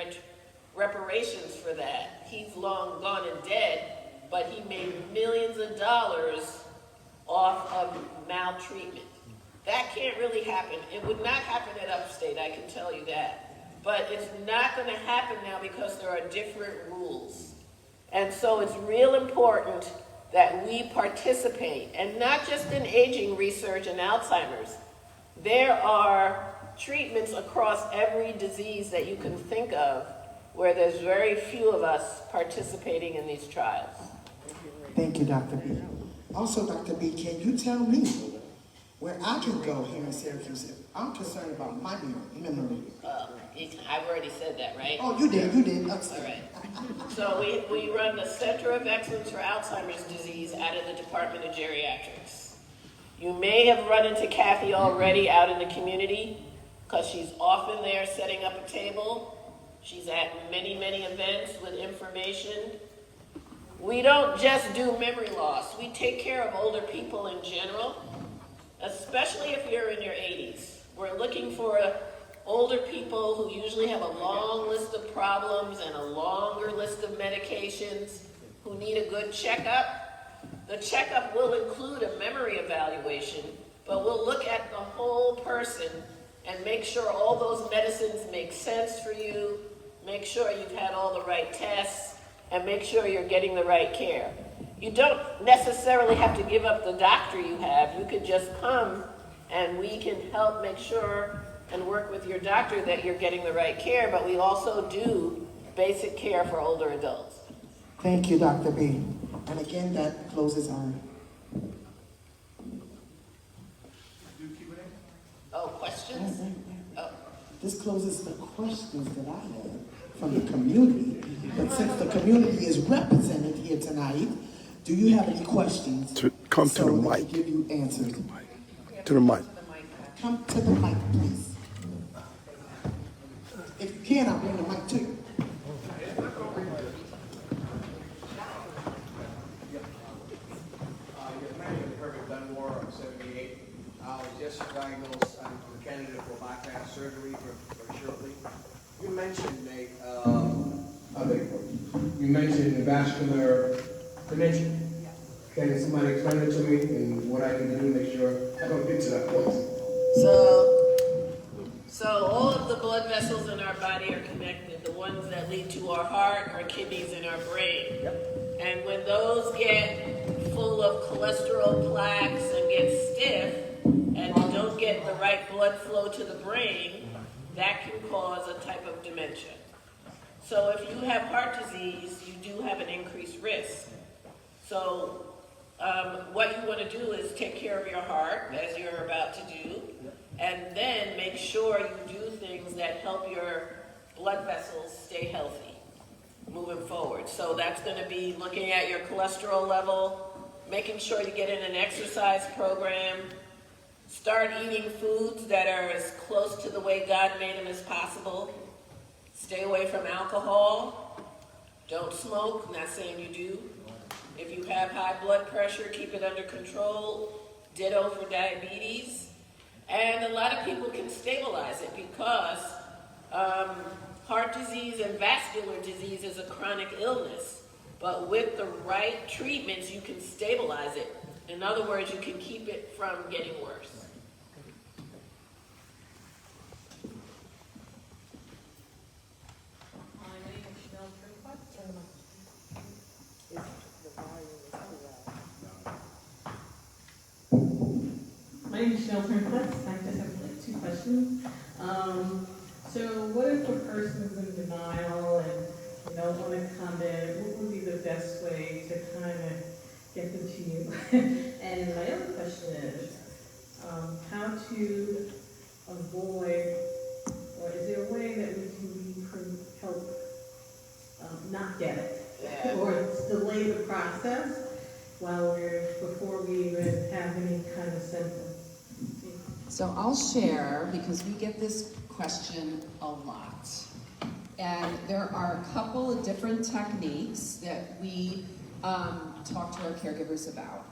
reparations for that. He's long gone and dead, but he made millions of dollars off of maltreatment. That can't really happen. It would not happen at Upstate, I can tell you that. But it's not going to happen now because there are different rules. And so it's real important that we participate, and not just in aging research and Alzheimer's. There are treatments across every disease that you can think of where there's very few of us participating in these trials. Thank you, Dr. B. Also, Dr. B, can you tell me where I can go here in Syracuse if I'm concerned about my memory? I've already said that, right? Oh, you did. Upstate. All right. So we run the Center of Excellence for Alzheimer's Disease out of the Department of Geriatrics. You may have run into Kathy already out in the community because she's often there setting up a table. She's at many, many events with information. We don't just do memory loss. We take care of older people in general, especially if you're in your 80s. We're looking for older people who usually have a long list of problems and a longer list of medications, who need a good checkup. The checkup will include a memory evaluation, but we'll look at the whole person and make sure all those medicines make sense for you, make sure you've had all the right tests, and make sure you're getting the right care. You don't necessarily have to give up the doctor you have. You could just come and we can help make sure and work with your doctor that you're getting the right care, but we also do basic care for older adults. Thank you, Dr. B. And again, that closes our... Oh, questions? Oh. This closes the questions that I had from the community. But since the community is represented here tonight, do you have any questions? Come to the mic. So give you answers. To the mic. Come to the mic, please. If you can, I'll bring the mic to you. My name is Herbert Dunbar. I'm 78. I was just diagnosed. I'm a candidate for bypass surgery for shortly. You mentioned you mentioned vascular dementia. Can somebody explain it to me and what I can do to make sure I don't get to that point? So all of the blood vessels in our body are connected. The ones that lead to our heart, our kidneys, and our brain. And when those get full of cholesterol plaques and get stiff, and don't get the right blood flow to the brain, that can cause a type of dementia. So if you have heart disease, you do have an increased risk. So what you want to do is take care of your heart, as you're about to do, and then make sure you do things that help your blood vessels stay healthy moving forward. So that's going to be looking at your cholesterol level, making sure you get in an exercise program, start eating foods that are as close to the way God made them as possible, stay away from alcohol, don't smoke, not saying you do. If you have high blood pressure, keep it under control, ditto for diabetes. And a lot of people can stabilize it because heart disease and vascular disease is a chronic illness. But with the right treatments, you can stabilize it. In other words, you can keep it from getting worse. My name is Sharon Brangman. I just have like 2 questions. So what if a person's in denial and you don't want to come in? What would be the best way to kind of get them to you? And my other question is how to avoid, or is there a way that we can help not get it? Or delay the process before we even have any kind of symptoms? So I'll share, because we get this question a lot. And there are a couple of different techniques that we talk to our caregivers about.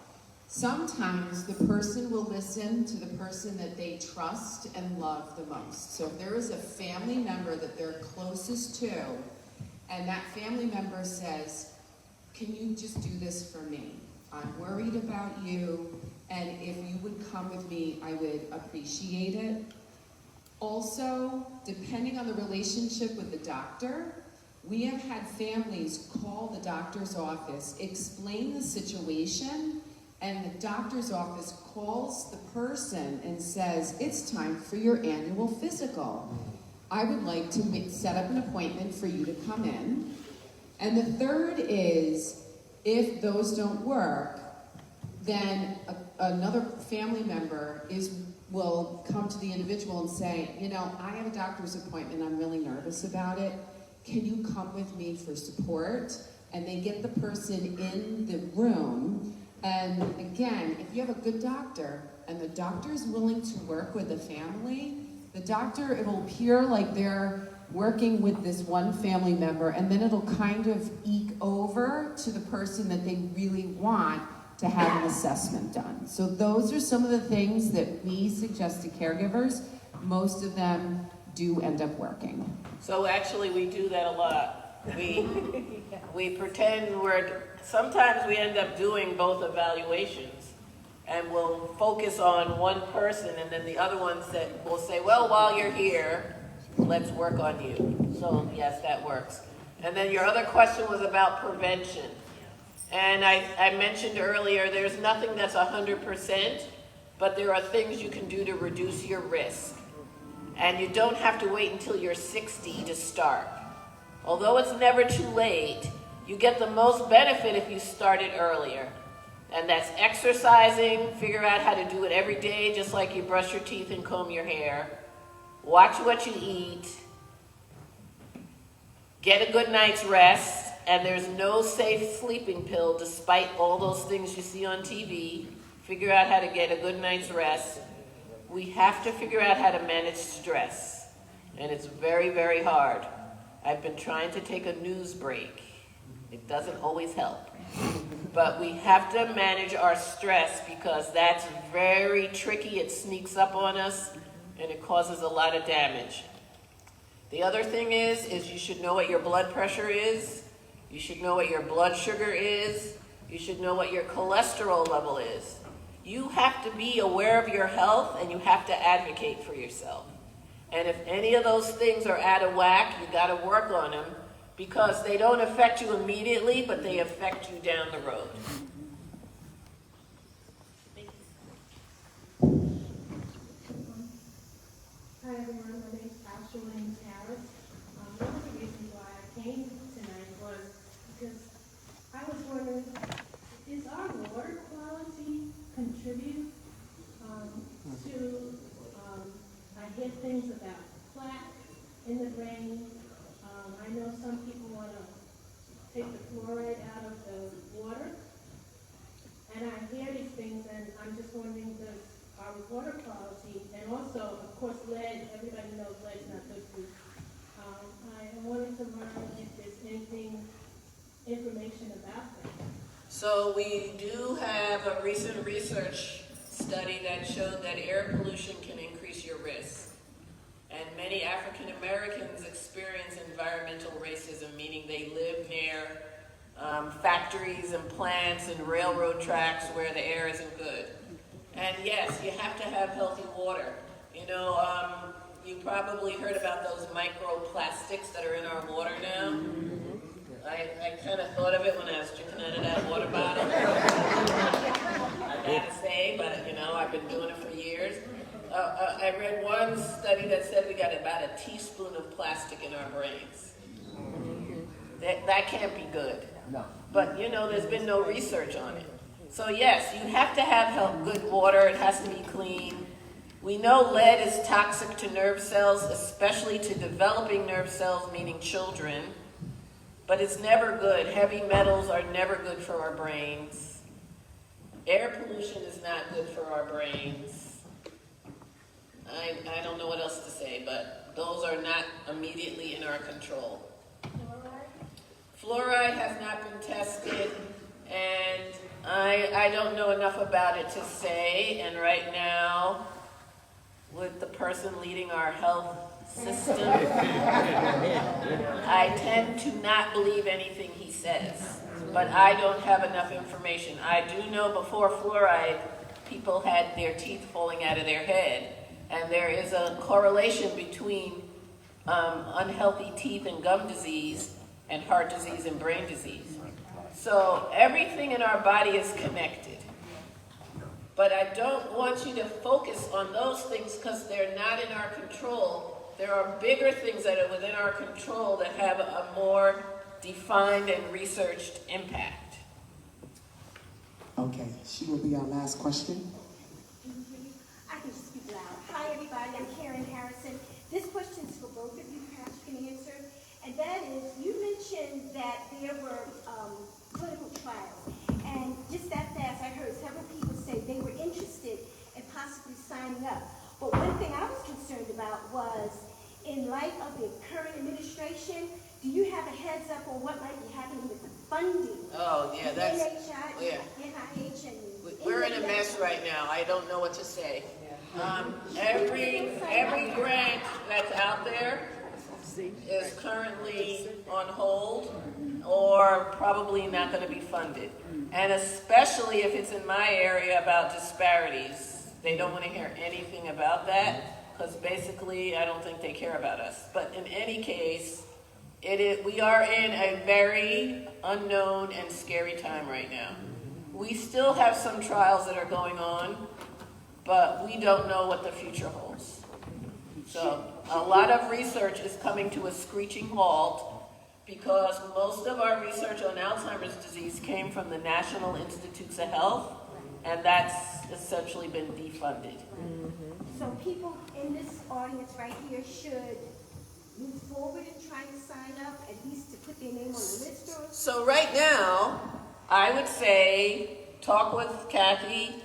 Sometimes the person will listen to the person that they trust and love the most. So if there is a family member that they're closest to, and that family member says, "Can you just do this for me? I'm worried about you, and if you would come with me, I would appreciate it." Also, depending on the relationship with the doctor, we have had families call the doctor's office, explain the situation, and the doctor's office calls the person and says, "It's time for your annual physical. I would like to set up an appointment for you to come in." And the third is, if those don't work, then another family member will come to the individual and say, "I have a doctor's appointment, I'm really nervous about it. Can you come with me for support?" And they get the person in the room. And again, if you have a good doctor and the doctor is willing to work with the family, the doctor, it will appear like they're working with this one family member, and then it'll kind of eke over to the person that they really want to have an assessment done. So those are some of the things that we suggest to caregivers. Most of them do end up working. So actually we do that a lot. We pretend sometimes we end up doing both evaluations, and we'll focus on one person, and then the other ones that will say, "Well, while you're here, let's work on you." So yes, that works. And then your other question was about prevention. And I mentioned earlier, there's nothing that's 100%, but there are things you can do to reduce your risk. And you don't have to wait until you're 60 to start. Although it's never too late, you get the most benefit if you start it earlier. And that's exercising, figure out how to do it every day, just like you brush your teeth and comb your hair. Watch what you eat. Get a good night's rest. And there's no safe sleeping pill, despite all those things you see on TV. Figure out how to get a good night's rest. We have to figure out how to manage stress. And it's very, very hard. I've been trying to take a news break. It doesn't always help. But we have to manage our stress because that's very tricky. It sneaks up on us and it causes a lot of damage. The other thing is you should know what your blood pressure is. You should know what your blood sugar is. You should know what your cholesterol level is. You have to be aware of your health and you have to advocate for yourself. And if any of those things are out of whack, you got to work on them because they don't affect you immediately, but they affect you down the road. Hi everyone, my name is Sharon Brangman. One of the reasons why I came tonight was because I was wondering, is our water quality contribute to, I hear things about plaque in the brain. I know some people want to take the fluoride out of the water. And I hear these things and I'm just wondering, does our water quality, and also, of course, lead, everybody knows lead's not good food. I wanted to learn if there's information about that. So we do have a recent research study that showed that air pollution can increase your risk. And many African Americans experience environmental racism, meaning they live near factories and plants and railroad tracks where the air isn't good. And yes, you have to have healthy water. You know, you probably heard about those microplastics that are in our water now. I kind of thought of it when I was drinking out of that water bottle. I gotta say, but you know, I've been doing it for years. I read one study that said we got about a teaspoon of plastic in our brains. That can't be good. No. But you know, there's been no research on it. So yes, you have to have good water. It has to be clean. We know lead is toxic to nerve cells, especially to developing nerve cells, meaning children. But it's never good. Heavy metals are never good for our brains. Air pollution is not good for our brains. I don't know what else to say, but those are not immediately in our control. Fluoride has not been tested, and I don't know enough about it to say, and right now, with the person leading our health system, I tend to not believe anything he says, but I don't have enough information. I do know before fluoride, people had their teeth falling out of their head, and there is a correlation between unhealthy teeth and gum disease and heart disease and brain disease. So everything in our body is connected. But I don't want you to focus on those things because they're not in our control. There are bigger things that are within our control that have a more defined and researched impact. Okay, she will be our last question. I can just speak loud. Hi, everybody. I'm Karen Harrison. This question is for both of you. Perhaps you can answer. And that is, you mentioned that there were clinical trials. And just that fast, I heard several people say they were interested in possibly signing up. But one thing I was concerned about was, in light of the current administration, do you have a heads up on what might be happening with the funding? Oh, yeah, that's... NIH and... We're in a mess right now. I don't know what to say. Every grant that's out there is currently on hold or probably not going to be funded. And especially if it's in my area about disparities, they don't want to hear anything about that because basically I don't think they care about us. But in any case, we are in a very unknown and scary time right now. We still have some trials that are going on, but we don't know what the future holds. So a lot of research is coming to a screeching halt because most of our research on Alzheimer's disease came from the National Institutes of Health, and that's essentially been defunded. So people in this audience right here should move forward in trying to sign up, at least to put their name on the list? Or? So right now, I would say talk with Kathy,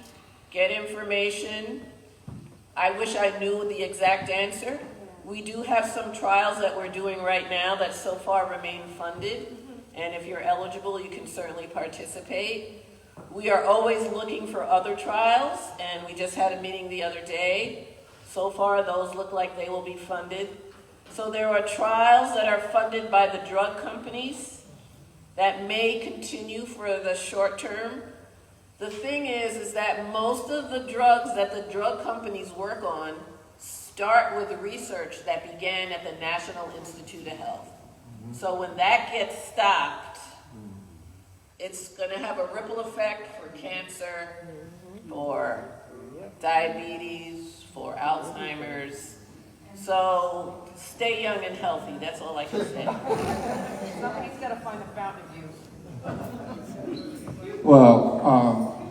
get information. I wish I knew the exact answer. We do have some trials that we're doing right now that so far remain funded. And if you're eligible, you can certainly participate. We are always looking for other trials, and we just had a meeting the other day. So far, those look like they will be funded. So there are trials that are funded by the drug companies that may continue for the short term. The thing is that most of the drugs that the drug companies work on start with research that began at the National Institute of Health. So when that gets stopped, it's going to have a ripple effect for cancer, for diabetes, for Alzheimer's. So stay young and healthy. That's all I can say. Somebody's got to find a fountain of youth. Well,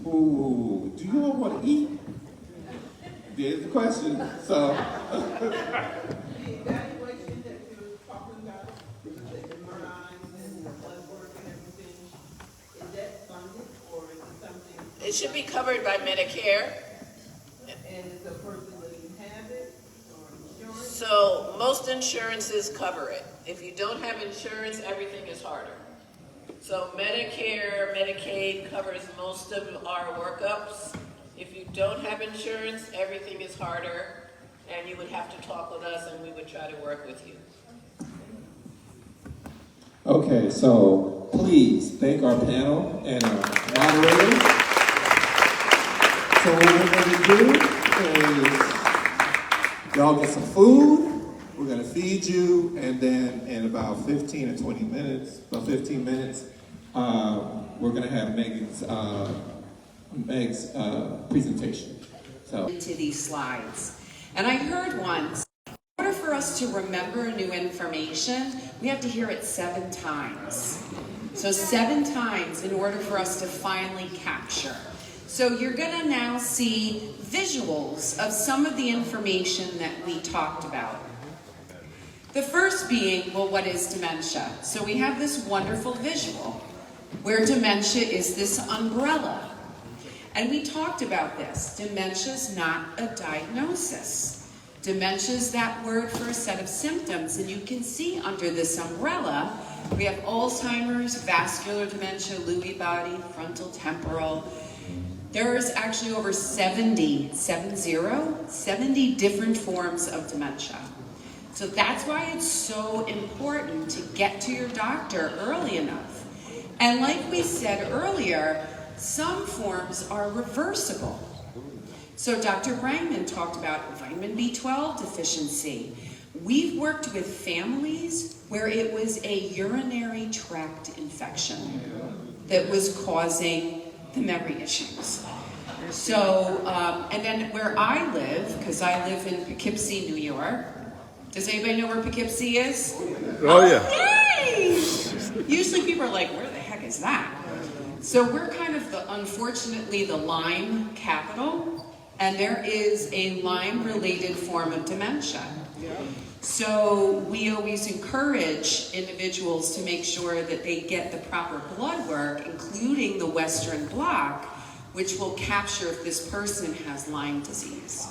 ooh, do you all want to eat? There's the question. So. The evaluation that you were talking about, the MRIs and the blood work and everything, is that funded or is it something? It should be covered by Medicare. And is the person doesn't have it or insurance? So most insurances cover it. If you don't have insurance, everything is harder. So Medicare, Medicaid covers most of our workups. If you don't have insurance, everything is harder, and you would have to talk with us and we would try to work with you. Okay, so please thank our panel and our moderators. So what we're going to do is y'all get some food. We're going to feed you, and then in about 15 or 20 minutes, about 15 minutes, we're going to have Meg's presentation. So Into these slides. And I heard once, in order for us to remember new information, we have to hear it 7 times. So 7 times in order for us to finally capture. So you're going to now see visuals of some of the information that we talked about. The first being, well, what is dementia? So we have this wonderful visual where dementia is this umbrella. And we talked about this. Dementia is not a diagnosis. Dementia is that word for a set of symptoms. And you can see under this umbrella, we have Alzheimer's, vascular dementia, Lewy body, frontal temporal. There's actually over 70 different forms of dementia. So that's why it's so important to get to your doctor early enough. And like we said earlier, some forms are reversible. So Dr. Brangman talked about vitamin B12 deficiency. We've worked with families where it was a urinary tract infection that was causing the memory issues. So, and then where I live, because I live in Poughkeepsie, New York. Does anybody know where Poughkeepsie is? Oh, yeah. Yay! Usually people are like, where the heck is that? So we're kind of unfortunately the Lyme capital, and there is a Lyme-related form of dementia. So we always encourage individuals to make sure that they get the proper blood work, including the Western blot, which will capture if this person has Lyme disease.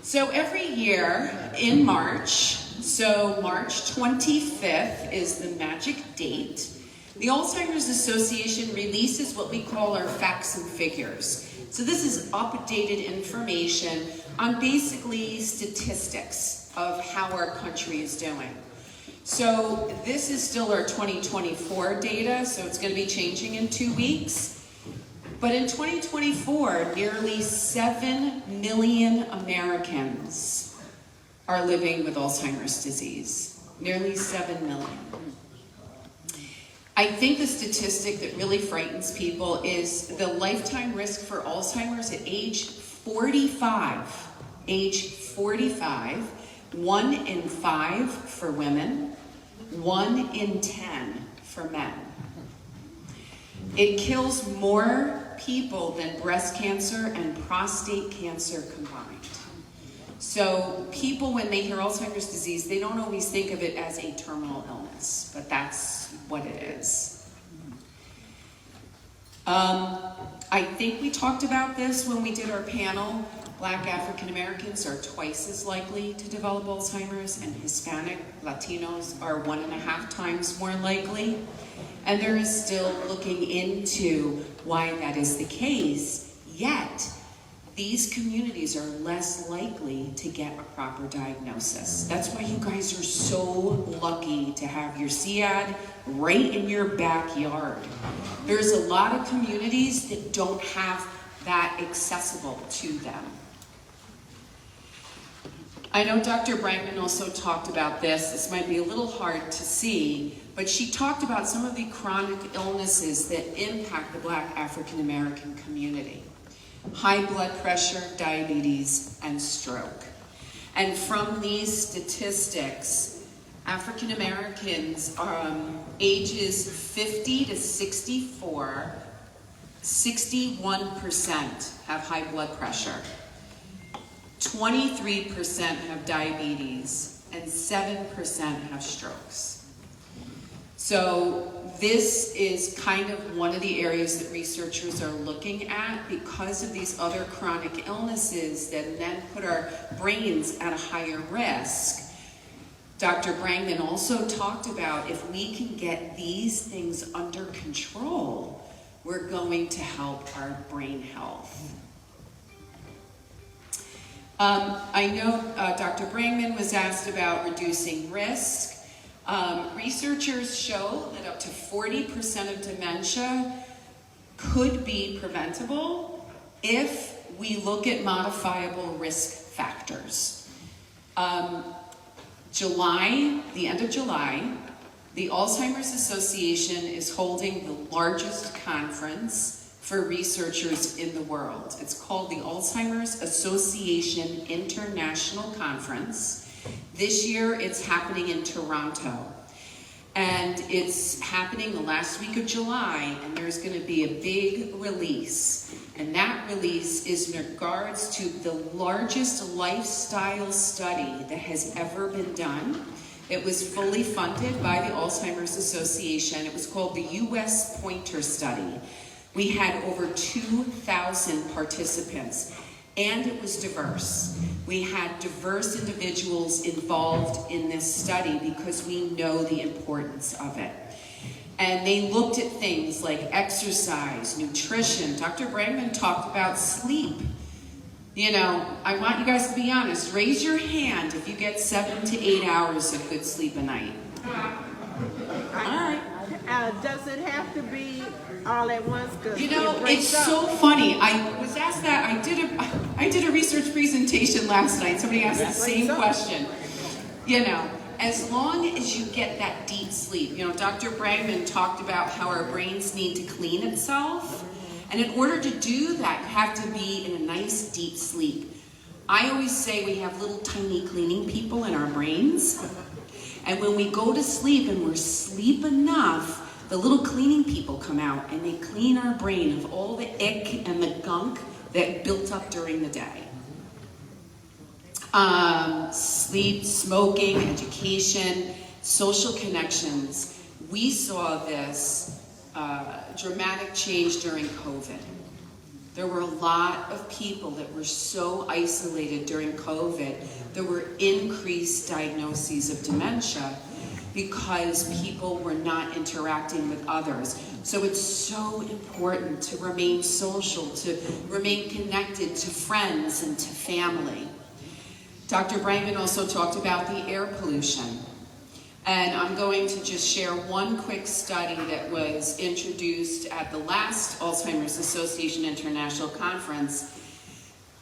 So every year in March, so March 25th is the magic date, the Alzheimer's Association releases what we call our facts and figures. So this is updated information on basically statistics of how our country is doing. So this is still our 2024 data, so it's going to be changing in 2 weeks. But in 2024, nearly 7 million Americans are living with Alzheimer's disease. Nearly 7 million. I think the statistic that really frightens people is the lifetime risk for Alzheimer's at age 45. Age 45, 1 in 5 for women, 1 in 10 for men. It kills more people than breast cancer and prostate cancer combined. So people, when they hear Alzheimer's disease, they don't always think of it as a terminal illness, but that's what it is. I think we talked about this when we did our panel. Black African Americans are twice as likely to develop Alzheimer's, and Hispanic Latinos are 1.5 times more likely. And there is still looking into why that is the case, yet these communities are less likely to get a proper diagnosis. That's why you guys are so lucky to have your SIAD right in your backyard. There's a lot of communities that don't have that accessible to them. I know Dr. Brangman also talked about this. This might be a little hard to see, but she talked about some of the chronic illnesses that impact the Black African American community. High blood pressure, diabetes, and stroke. And from these statistics, African Americans ages 50 to 64, 61% have high blood pressure. 23% have diabetes, and 7% have strokes. So this is kind of one of the areas that researchers are looking at because of these other chronic illnesses that then put our brains at a higher risk. Dr. Brangman also talked about if we can get these things under control, we're going to help our brain health. I know Dr. Brangman was asked about reducing risk. Researchers show that up to 40% of dementia could be preventable if we look at modifiable risk factors. The end of July, the Alzheimer's Association is holding the largest conference for researchers in the world. It's called the Alzheimer's Association International Conference. This year it's happening in Toronto. And it's happening the last week of July, and there's going to be a big release. And that release is in regards to the largest lifestyle study that has ever been done. It was fully funded by the Alzheimer's Association. It was called the US Pointer Study. We had over 2,000 participants, and it was diverse. We had diverse individuals involved in this study because we know the importance of it. And they looked at things like exercise, nutrition. Dr. Brangman talked about sleep. You know, I want you guys to be honest. Raise your hand if you get 7 to 8 hours of good sleep a night. All right. Does it have to be all at once? You know, it's so funny. I was asked that. I did a research presentation last night. Somebody asked the same question. You know, as long as you get that deep sleep. You know, Dr. Brangman talked about how our brains need to clean itself. And in order to do that, you have to be in a nice deep sleep. I always say we have little tiny cleaning people in our brains. And when we go to sleep and we're asleep enough, the little cleaning people come out and they clean our brain of all the ick and the gunk that built up during the day. Sleep, smoking, education, social connections. We saw this dramatic change during COVID. There were a lot of people that were so isolated during COVID. There were increased diagnoses of dementia because people were not interacting with others. So it's so important to remain social, to remain connected to friends and to family. Dr. Brangman also talked about the air pollution. And I'm going to just share one quick study that was introduced at the last Alzheimer's Association International Conference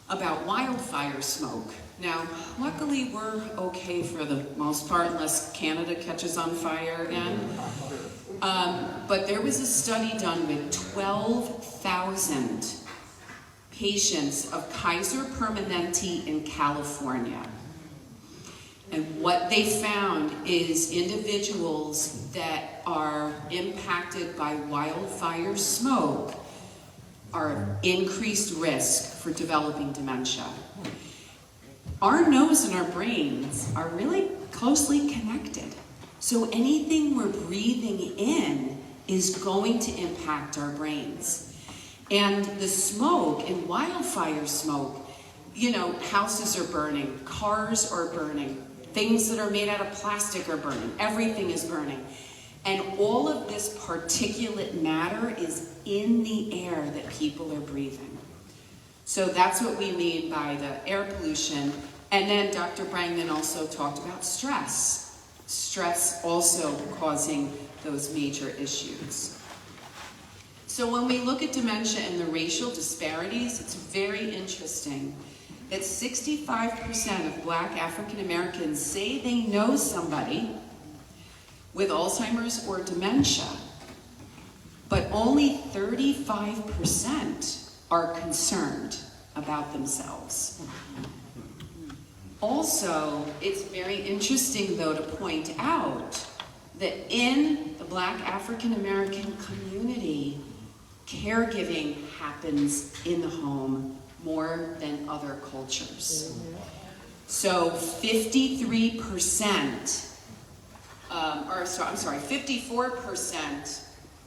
about wildfire smoke. Now, luckily we're okay for the most part, unless Canada catches on fire again. But there was a study done with 12,000 patients of Kaiser Permanente in California. And what they found is individuals that are impacted by wildfire smoke are at increased risk for developing dementia. Our nose and our brains are really closely connected. So anything we're breathing in is going to impact our brains. And the smoke and wildfire smoke, you know, houses are burning, cars are burning, things that are made out of plastic are burning, everything is burning. And all of this particulate matter is in the air that people are breathing. So that's what we mean by the air pollution. And then Dr. Brangman also talked about stress. Stress also causing those major issues. So when we look at dementia and the racial disparities, it's very interesting that 65% of Black African Americans say they know somebody with Alzheimer's or dementia, but only 35% are concerned about themselves. Also, it's very interesting, though, to point out that in the Black African American community, caregiving happens in the home more than other cultures. So 54%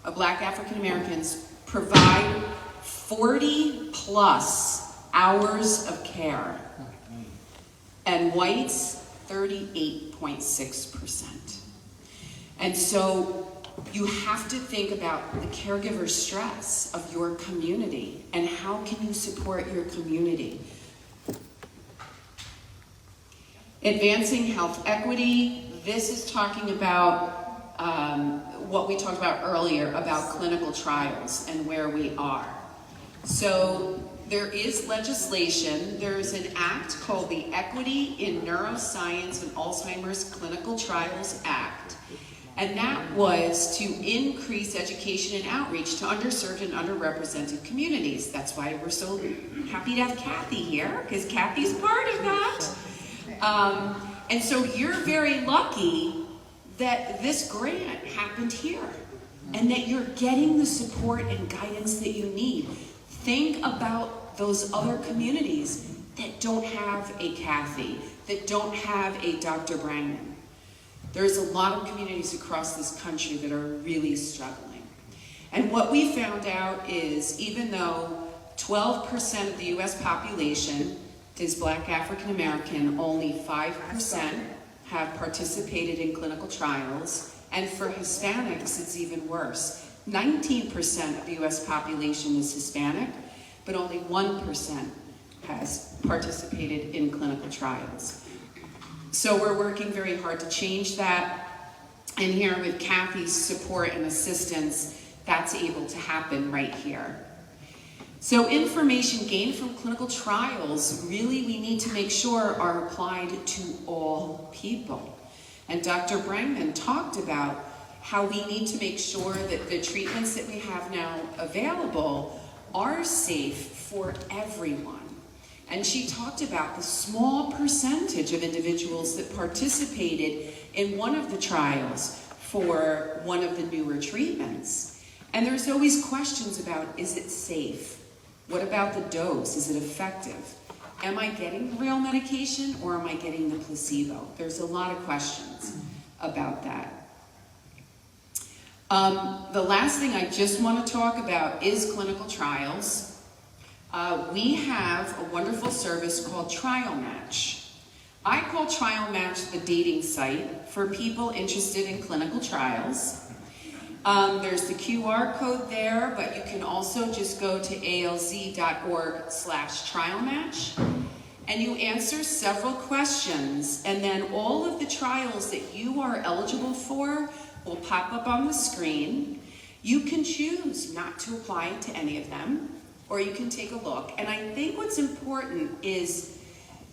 of Black African Americans provide 40 plus hours of care, and whites 38.6%. And so you have to think about the caregiver stress of your community and how can you support your community. Advancing health equity, this is talking about what we talked about earlier about clinical trials and where we are. So there is legislation. There's an act called the Equity in Neuroscience and Alzheimer's Clinical Trials Act. And that was to increase education and outreach to underserved and underrepresented communities. That's why we're so happy to have Kathy here, because Kathy's part of that. And so you're very lucky that this grant happened here and that you're getting the support and guidance that you need. Think about those other communities that don't have a Kathy, that don't have a Dr. Brangman. There's a lot of communities across this country that are really struggling. And what we found out is even though 12% of the US population is Black African American, only 5% have participated in clinical trials. And for Hispanics, it's even worse. 19% of the US population is Hispanic, but only 1% has participated in clinical trials. So we're working very hard to change that. And here with Kathy's support and assistance, that's able to happen right here. So information gained from clinical trials, really we need to make sure are applied to all people. And Dr. Brangman talked about how we need to make sure that the treatments that we have now available are safe for everyone. And she talked about the small percentage of individuals that participated in one of the trials for one of the newer treatments. And there's always questions about, is it safe? What about the dose? Is it effective? Am I getting the real medication or am I getting the placebo? There's a lot of questions about that. The last thing I just want to talk about is clinical trials. We have a wonderful service called Trial Match. I call Trial Match the dating site for people interested in clinical trials. There's the QR code there, but you can also just go to alz.org/trialmatch, and you answer several questions, and then all of the trials that you are eligible for will pop up on the screen. You can choose not to apply to any of them, or you can take a look. And I think what's important is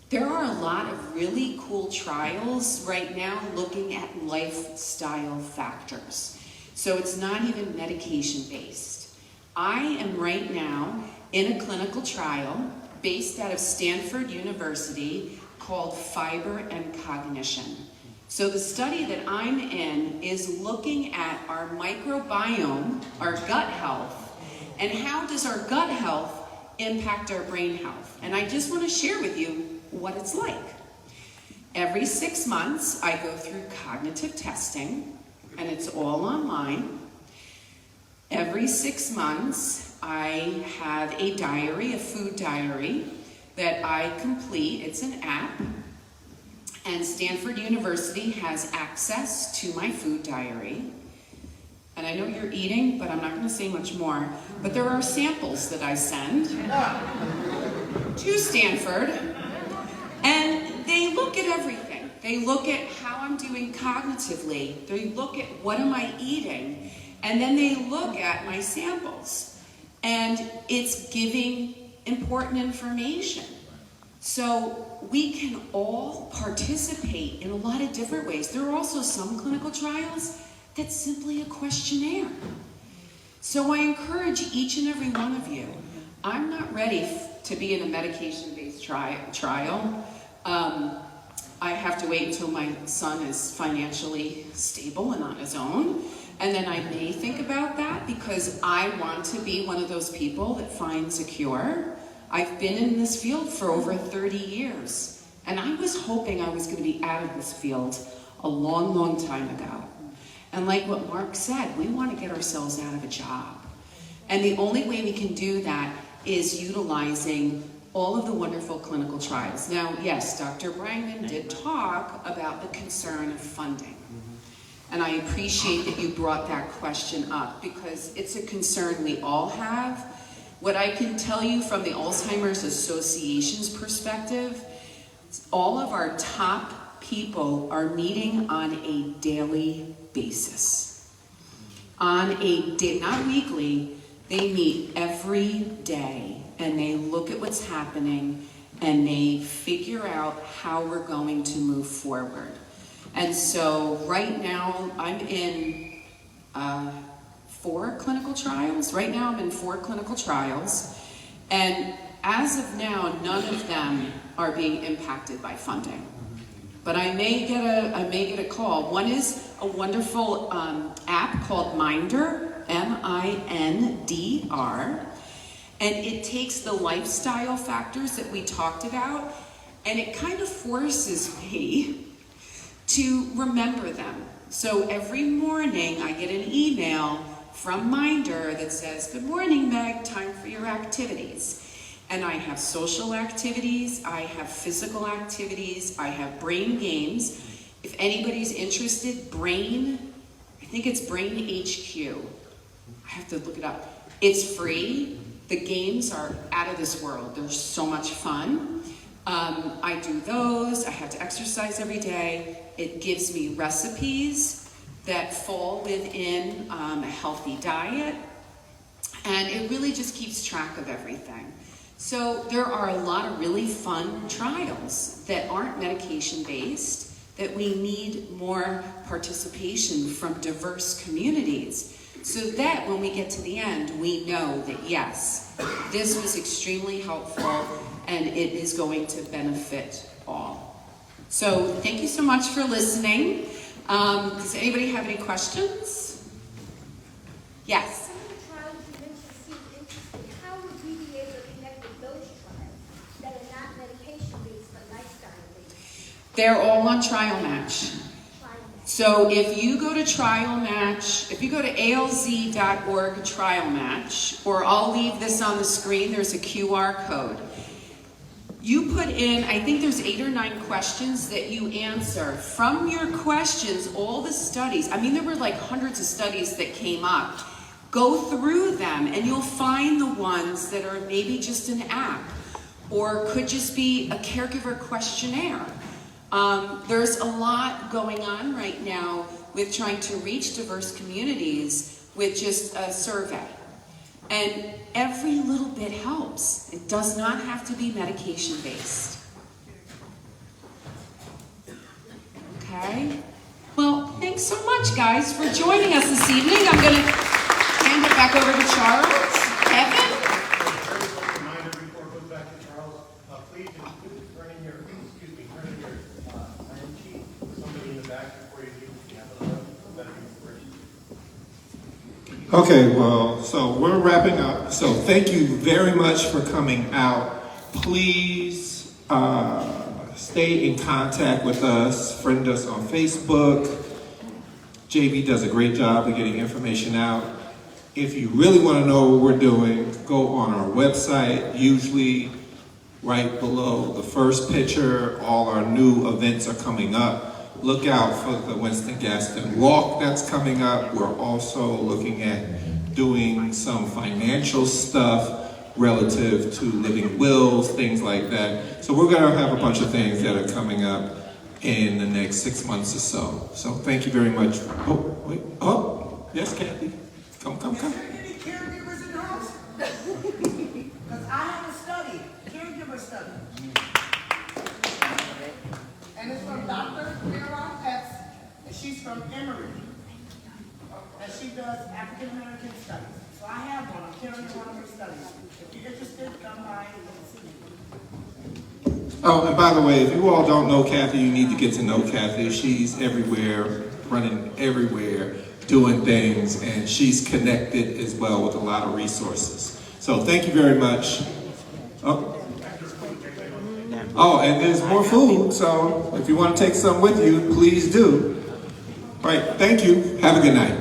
there are a lot of really cool trials right now looking at lifestyle factors. So it's not even medication-based. I am right now in a clinical trial based out of Stanford University called Fiber and Cognition. So the study that I'm in is looking at our microbiome, our gut health, and how does our gut health impact our brain health. And I just want to share with you what it's like. Every 6 months, I go through cognitive testing, and it's all online. Every 6 months, I have a diary, a food diary, that I complete. It's an app, and Stanford University has access to my food diary. And I know you're eating, but I'm not going to say much more. But there are samples that I send. to Stanford, and they look at everything. They look at how I'm doing cognitively. They look at what am I eating, and then they look at my samples. And it's giving important information. So we can all participate in a lot of different ways. There are also some clinical trials that's simply a questionnaire. So I encourage each and every one of you. I'm not ready to be in a medication-based trial. I have to wait until my son is financially stable and on his own. And then I may think about that because I want to be one of those people that finds a cure. I've been in this field for over 30 years. And I was hoping I was going to be out of this field a long, long time ago. And like what Mark said, we want to get ourselves out of a job. And the only way we can do that is utilizing all of the wonderful clinical trials. Now, yes, Dr. Brangman did talk about the concern of funding. And I appreciate that you brought that question up because it's a concern we all have. What I can tell you from the Alzheimer's Association's perspective, all of our top people are meeting on a daily basis. On a day, not weekly, they meet every day and they look at what's happening and they figure out how we're going to move forward. And so right now I'm in 4 clinical trials. Right now I'm in 4 clinical trials. And as of now, none of them are being impacted by funding. But I may get a call. One is a wonderful app called Mindr, M-I-N-D-R. And it takes the lifestyle factors that we talked about, and it kind of forces me to remember them. So every morning I get an email from Mindr that says, "Good morning, Meg, time for your activities." And I have social activities, I have physical activities, I have brain games. If anybody's interested, I think it's Brain HQ. I have to look it up. It's free. The games are out of this world. They're so much fun. I do those. I have to exercise every day. It gives me recipes that fall within a healthy diet. And it really just keeps track of everything. So there are a lot of really fun trials that aren't medication-based, that we need more participation from diverse communities, so that when we get to the end, we know that yes, this was extremely helpful and it is going to benefit all. So thank you so much for listening. Does anybody have any questions? Yes? Some of the trials you mentioned seem interesting. How would we be able to connect with those trials that are not medication-based but lifestyle-based? They're all on Trial Match. So if you go to Trial Match, if you go to alz.org Trial Match, or I'll leave this on the screen, there's a QR code. You put in, I think there's 8 or 9 questions that you answer. From your questions, all the studies, I mean there were like hundreds of studies that came up. Go through them and you'll find the ones that are maybe just an app or could just be a caregiver questionnaire. There's a lot going on right now with trying to reach diverse communities with just a survey. And every little bit helps. It does not have to be medication-based. Okay? Well, thanks so much, guys, for joining us this evening. I'm going to hand it back over to Charles. Kevin? Reminder before it goes back to Charles, please turn in your sign sheet for somebody in the back before you leave. If you have another Okay, well, so we're wrapping up. So thank you very much for coming out. Please stay in contact with us. Friend us on Facebook. JB does a great job of getting information out. If you really want to know what we're doing, go on our website. Usually right below the first picture, all our new events are coming up. Look out for the Winston Gaston Walk that's coming up. We're also looking at doing some financial stuff relative to living wills, things like that. So we're gonna have a bunch of things that are coming up in the next 6 months or so. So thank you very much. Oh, wait, oh, yes, Kathy. Come. Is there any caregivers in the house? Because I have a study, caregiver study. And it's from Dr. Vera Pets, and she's from Emory. And she does African American studies. So I have one, I'm carrying one of her studies. If you're interested, come by and see me. Oh, and by the way, if you all don't know Kathy, you need to get to know Kathy. She's everywhere, running everywhere, doing things, and she's connected as well with a lot of resources. So thank you very much. Oh, and there's more food, so if you want to take some with you, please do. All right, thank you. Have a good night.